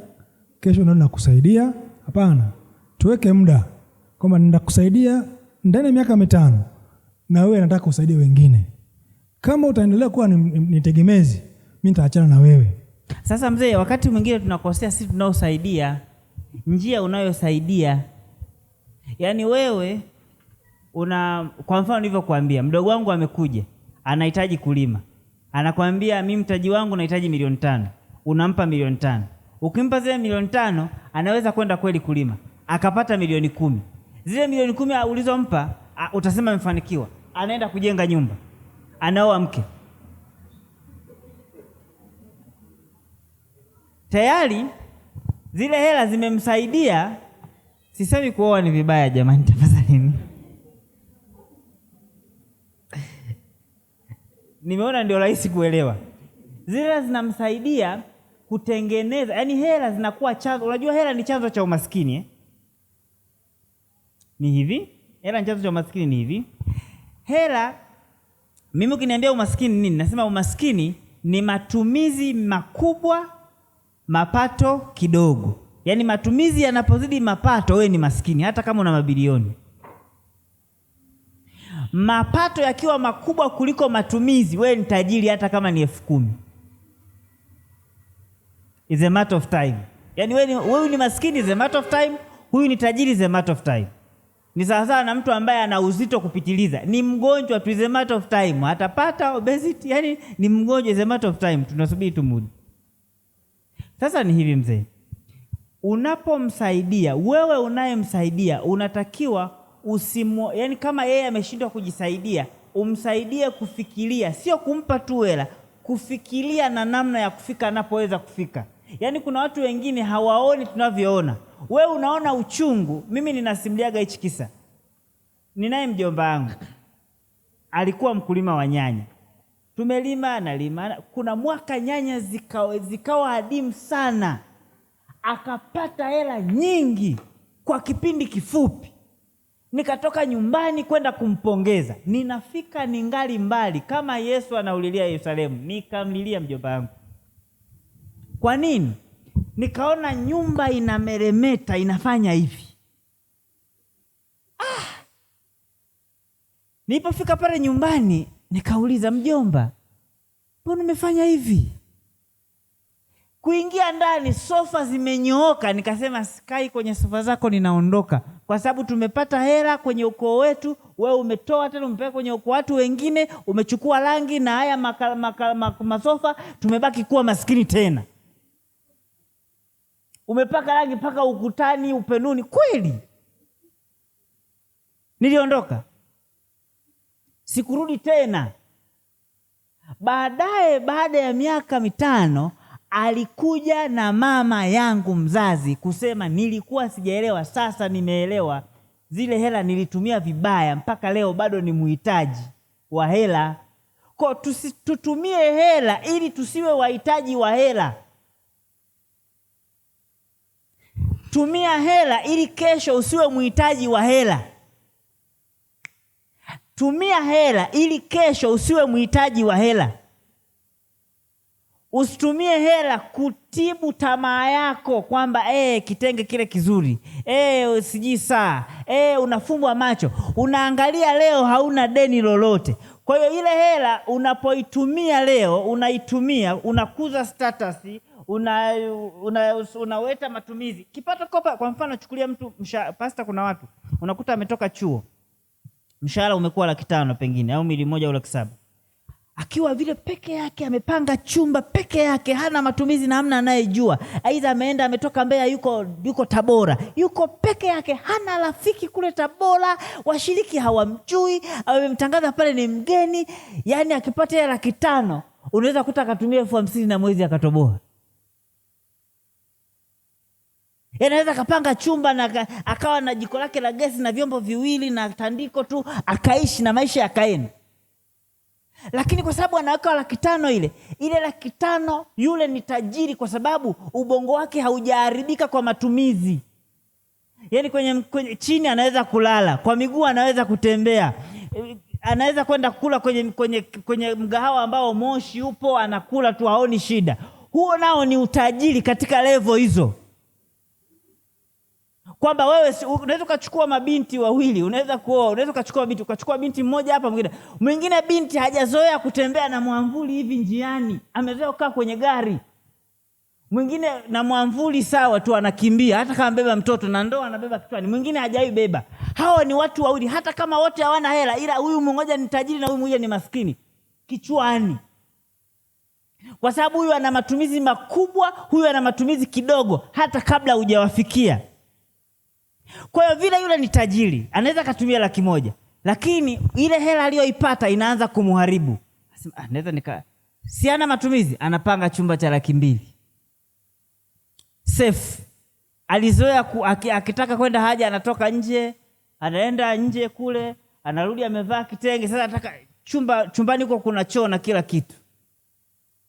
kesho ndio nakusaidia. Hapana, tuweke muda kwamba nitakusaidia ndani ya miaka 5 na wewe nataka kusaidia wengine. Kama utaendelea kuwa nitegemezi, mimi nitaachana na wewe. Sasa mzee, wakati mwingine tunakosea sisi tunaosaidia, njia unayosaidia. Yaani wewe kwa mfano nilivyokuambia, mdogo wangu amekuja, anahitaji kulima. Anakuambia mimi mtaji wangu nahitaji milioni 5. Unampa milioni 5. Ukimpa zile milioni 5, anaweza kwenda kweli kulima, akapata milioni 10. Zile milioni 10 ulizompa, utasema amefanikiwa. Anaenda kujenga nyumba, anaoa mke. Tayari zile hela zimemsaidia. Sisemi kuoa ni vibaya jamani, tafadhali. Nimeona ndio rahisi kuelewa. Zile zinamsaidia kutengeneza, yani hela zinakuwa chanzo. Unajua hela ni chanzo cha umaskini, Ni hivi, hela ni chanzo cha umaskini ni hivi. Hela, mimi ukiniambia umaskini nini? Nasema umaskini ni matumizi makubwa, mapato kidogo. Yaani matumizi yanapozidi mapato, wewe ni maskini hata kama una mabilioni. Mapato yakiwa makubwa kuliko matumizi, wewe ni tajiri hata kama ni 10,000. It's a matter of time. Yaani wewe ni maskini, is a matter of time. Huyu ni tajiri, is a matter of time. Ni sawasawa na mtu ambaye ana uzito kupitiliza, ni mgonjwa tu, is a matter of time. Atapata obesity, yani ni mgonjwa, is a matter of time. Tunasubiri tu muda. Sasa ni hivi mzee, unapomsaidia, wewe unayemsaidia unatakiwa yani kama yeye ameshindwa kujisaidia, umsaidie kufikiria, sio kumpa tu hela, kufikiria na namna ya kufika anapoweza kufika. Yaani kuna watu wengine hawaoni tunavyoona. We unaona uchungu. Mimi ninasimuliaga hichi kisa. Ninaye mjomba wangu. Alikuwa mkulima wa nyanya. Tumelima na lima. Kuna mwaka nyanya zikawa adimu sana. Akapata hela nyingi kwa kipindi kifupi. Nikatoka nyumbani kwenda kumpongeza. Ninafika ningali mbali kama Yesu anaulilia Yerusalemu. Nikamlilia mjomba wangu. Kwa nini? Nikaona nyumba inameremeta, inafanya hivi. Nilipofika pale nyumbani, nikauliza mjomba, mbona umefanya hivi? Kuingia ndani, sofa zimenyooka. Nikasema sikai kwenye sofa zako, ninaondoka. Kwa sababu tumepata hela kwenye ukoo wetu, wewe umetoa tena umepeka kwenye ukoo watu wengine, umechukua rangi na haya masofa, tumebaki kuwa maskini tena. Umepaka rangi paka ukutani, upenuni, kweli. Niliondoka. Sikurudi tena. Baada ya miaka 5, alikuja na mama yangu mzazi kusema nilikuwa sijaelewa, sasa nimeelewa. Zile hela nilitumia vibaya, mpaka leo bado ni muhitaji wa hela. Kwa tutumie hela ili tusiwe wahitaji wa hela. Tumia hela ili kesho usiwe muhitaji wa hela. Tumia hela ili kesho usiwe muhitaji wa hela. Usitumie hela kutibu tamaa yako kwamba kitenge kile kizuri. Sijui saa. Unafumbwa macho. Unaangalia leo hauna deni lolote. Kwa hiyo ile hela unapoitumia leo, unaitumia, unakuza status, unaweta matumizi. Kipato kopa, kwa mfano chukulia mtu pasta, kuna watu unakuta ametoka chuo. Mshahara umekuwa 500 pengine au 1,000 au 700. Akiwa vile peke yake, amepanga chumba peke yake, hana matumizi na hamna anayejua. Aidha ameenda ametoka Mbeya, yuko Tabora. Yuko peke yake, hana rafiki kule Tabora, washiriki hawamjui, amemtangaza pale ni mgeni. Yaani akipata hela 500, unaweza kuta akatumia 50,000 na mwezi akatoboa. Anaweza kapanga chumba na akawa na jiko lake la gesi na vyombo viwili na tandiko tu, akaishi na maisha yakaenda. Lakini kwa sababu anaweka 500 ile 500, yule ni tajiri kwa sababu ubongo wake haujaharibika kwa matumizi. Yaani kwenye chini anaweza kulala, kwa miguu anaweza kutembea. Anaweza kwenda kula kwenye mgahawa ambao moshi upo, anakula tu, haoni shida. Huo nao ni utajiri katika level hizo. Kwamba wewe unaweza kuchukua mabinti wawili, unaweza kuchukua binti, ukachukua binti mmoja hapa, mwingine binti hajazoea kutembea na mwamvuli hivi njiani, amezoea kukaa kwenye gari. Mwingine na mwamvuli sawa tu, anakimbia hata kama beba mtoto na ndoo anabeba kichwani. Mwingine hajai beba. Hao ni watu wawili, hata kama wote hawana hela, ila huyu mmoja ni tajiri na huyu mmoja ni maskini kichwani. Kwa sababu huyu ana matumizi makubwa, huyu ana matumizi kidogo hata kabla hujawafikia. Kwa hiyo vile yule ni tajiri, anaweza kutumia 100,000, lakini ile hela aliyoipata inaanza kumuharibu. Anaweza si ana matumizi, anapanga chumba cha 200,000. Safe. Alizoea akitaka kwenda haja anatoka nje, anaenda nje kule, anarudi amevaa kitenge. Sasa anataka chumbani huko kuna choo na kila kitu.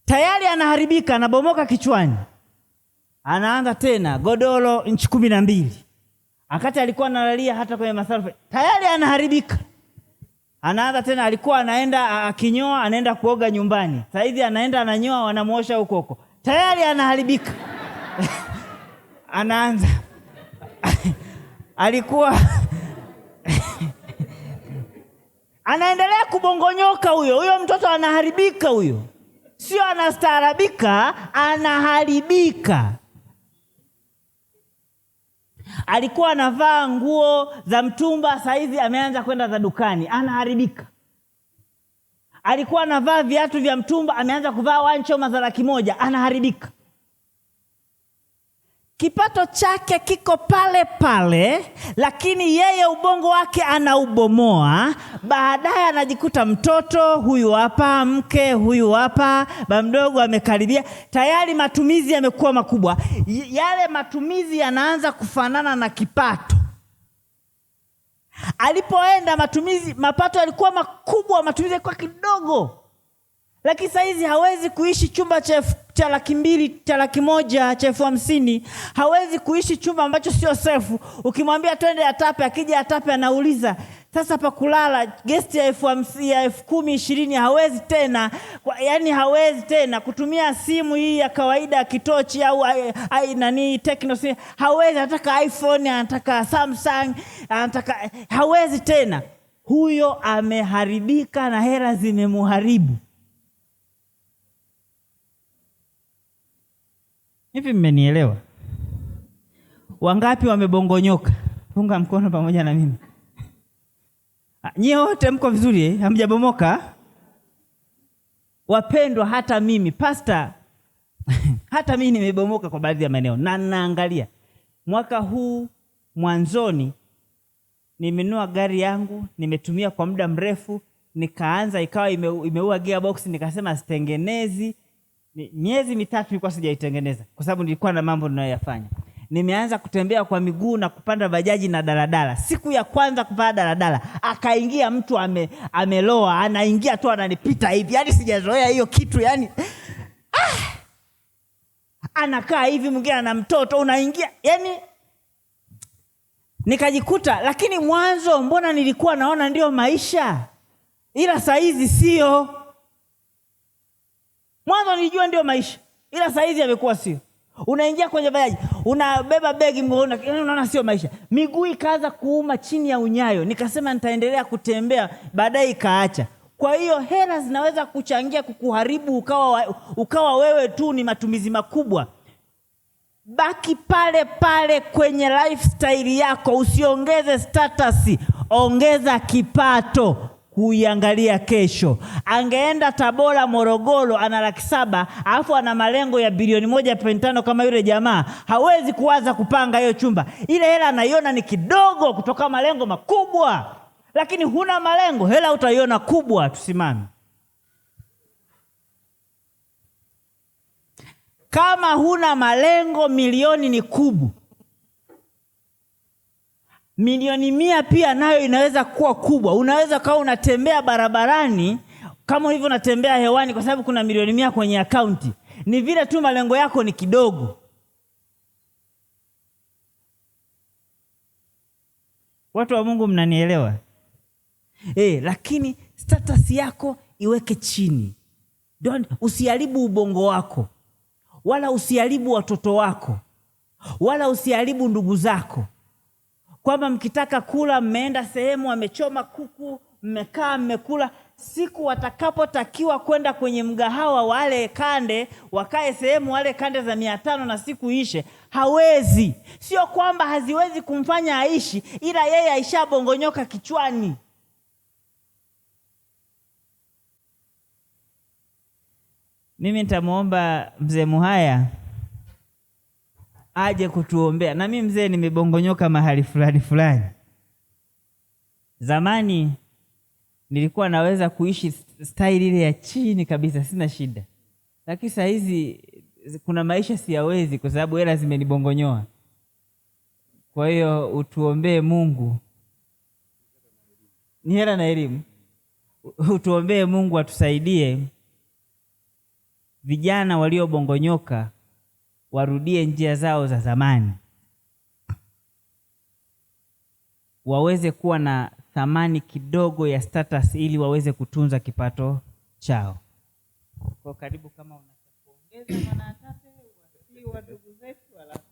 Tayari anaharibika, anabomoka kichwani. Anaanza tena godoro inchi 12. Akati alikuwa analalia hata kwenye masafa, tayari anaharibika. Anaanza tena, alikuwa anaenda akinyoa, anaenda kuoga nyumbani. Sasa hivi anaenda ananyoa, wanamuosha huko. Tayari anaharibika. Anaanza. Alikuwa anaendelea kubongonyoka huyo mtoto, anaharibika huyo. Sio anastaarabika, anaharibika. Alikuwa anavaa nguo za mtumba, sasa hivi ameanza kwenda za dukani, anaharibika. Alikuwa anavaa viatu vya mtumba, ameanza kuvaa wanchoma za 100,000, anaharibika. kipato chake kiko pale pale, lakini yeye ubongo wake anaubomoa. Baadaye anajikuta mtoto huyu hapa, mke huyu hapa, baba mdogo amekaribia, tayari matumizi yamekuwa makubwa. Yale matumizi yanaanza kufanana na kipato. Alipoenda mapato yalikuwa makubwa, matumizi yalikuwa kidogo. Lakini sasa hizi hawezi kuishi chumba cha 200,000, cha 100,000, cha 50,000. Hawezi kuishi chumba ambacho sio safe. Ukimwambia twende Atape, akija Atape anauliza sasa pa kulala guest ya 50,000, ya 10,000, 20,000 hawezi tena. Yaani hawezi tena kutumia simu hii ya kawaida ya kitochi au Tecno, hawezi. Anataka iPhone, anataka Samsung, anataka, hawezi tena. Huyo ameharibika na hela zimemuharibu. Hivi mmenielewa? Wangapi wamebongonyoka? Punga mkono pamoja na mimi. Nyie wote mko vizuri, hamjabomoka? Wapendwa, hata mimi pastor hata mimi nimebomoka kwa baadhi ya maeneo. Na naangalia mwaka huu mwanzoni nimenunua gari yangu, nimetumia kwa muda mrefu, nikaanza ikawa imeua gearbox, nikasema sitengenezi. Miezi 3 nilikuwa sijaitengeneza kwa sababu nilikuwa na mambo ninayoyafanya. Nimeanza kutembea kwa miguu na kupanda bajaji na daladala. Siku ya kwanza kupanda daladala, akaingia mtu ameloa, anaingia tu ananipita hivi. Yaani sijazoea hiyo kitu, yani anakaa hivi, mwingine ana mtoto unaingia, yani nikajikuta. Lakini mwanzo mbona nilikuwa naona ndio maisha, ila saa hizi sio. Mwanzo nilijua ndio maisha, ila saa hizi yamekuwa sio. Unaingia kwenye bajaji, unabeba begi mgongoni, unaona sio maisha. Miguu ikaanza kuuma chini ya unyayo, nikasema nitaendelea kutembea, baadaye ikaacha. Kwa hiyo hela zinaweza kuchangia kukuharibu, ukawa wewe tu ni matumizi makubwa. Baki pale pale kwenye lifestyle yako, usiongeze status, ongeza kipato kuiangalia kesho. Angeenda Tabora, Morogoro, ana 700,000, alafu ana malengo ya bilioni 1.5 kama yule jamaa, hawezi kuwaza kupanga hiyo chumba. Ile hela anaiona ni kidogo kutoka malengo makubwa. Lakini huna malengo, hela utaiona kubwa. Tusimame. Kama huna malengo, milioni ni kubwa. Milioni 100 pia nayo inaweza kuwa kubwa. Unaweza kawa unatembea barabarani kama hivyo unatembea hewani, kwa sababu kuna milioni 100 kwenye akaunti. Ni vile tu malengo yako ni kidogo. Watu wa Mungu, mnanielewa? Lakini status yako iweke chini. Usiharibu ubongo wako, wala usiharibu watoto wako, wala usiharibu ndugu zako. Kwamba mkitaka kula, mmeenda sehemu amechoma kuku, mmekaa mmekula. Siku watakapotakiwa kwenda kwenye mgahawa wale kande, wakae sehemu wale kande za 500 na siku ishe, hawezi. Sio kwamba haziwezi kumfanya aishi, ila yeye aishabongonyoka kichwani. Mimi nitamuomba mzee Muhaya aje kutuombea. Na mimi mzee nimebongonyoka mahali fulani. Zamani nilikuwa naweza kuishi style ile ya chini kabisa, sina shida. Lakini saa hizi kuna maisha siyawezi kwa sababu hela zimenibongonyoa. Kwa hiyo utuombee Mungu. Ni hela na elimu. Utuombee Mungu atusaidie vijana waliobongonyoka warudie njia zao za zamani, waweze kuwa na thamani kidogo ya status ili waweze kutunza kipato chao. Kwa karibu, kama unataka kuongeza Mwana Atape, wa ndugu zetu, alafu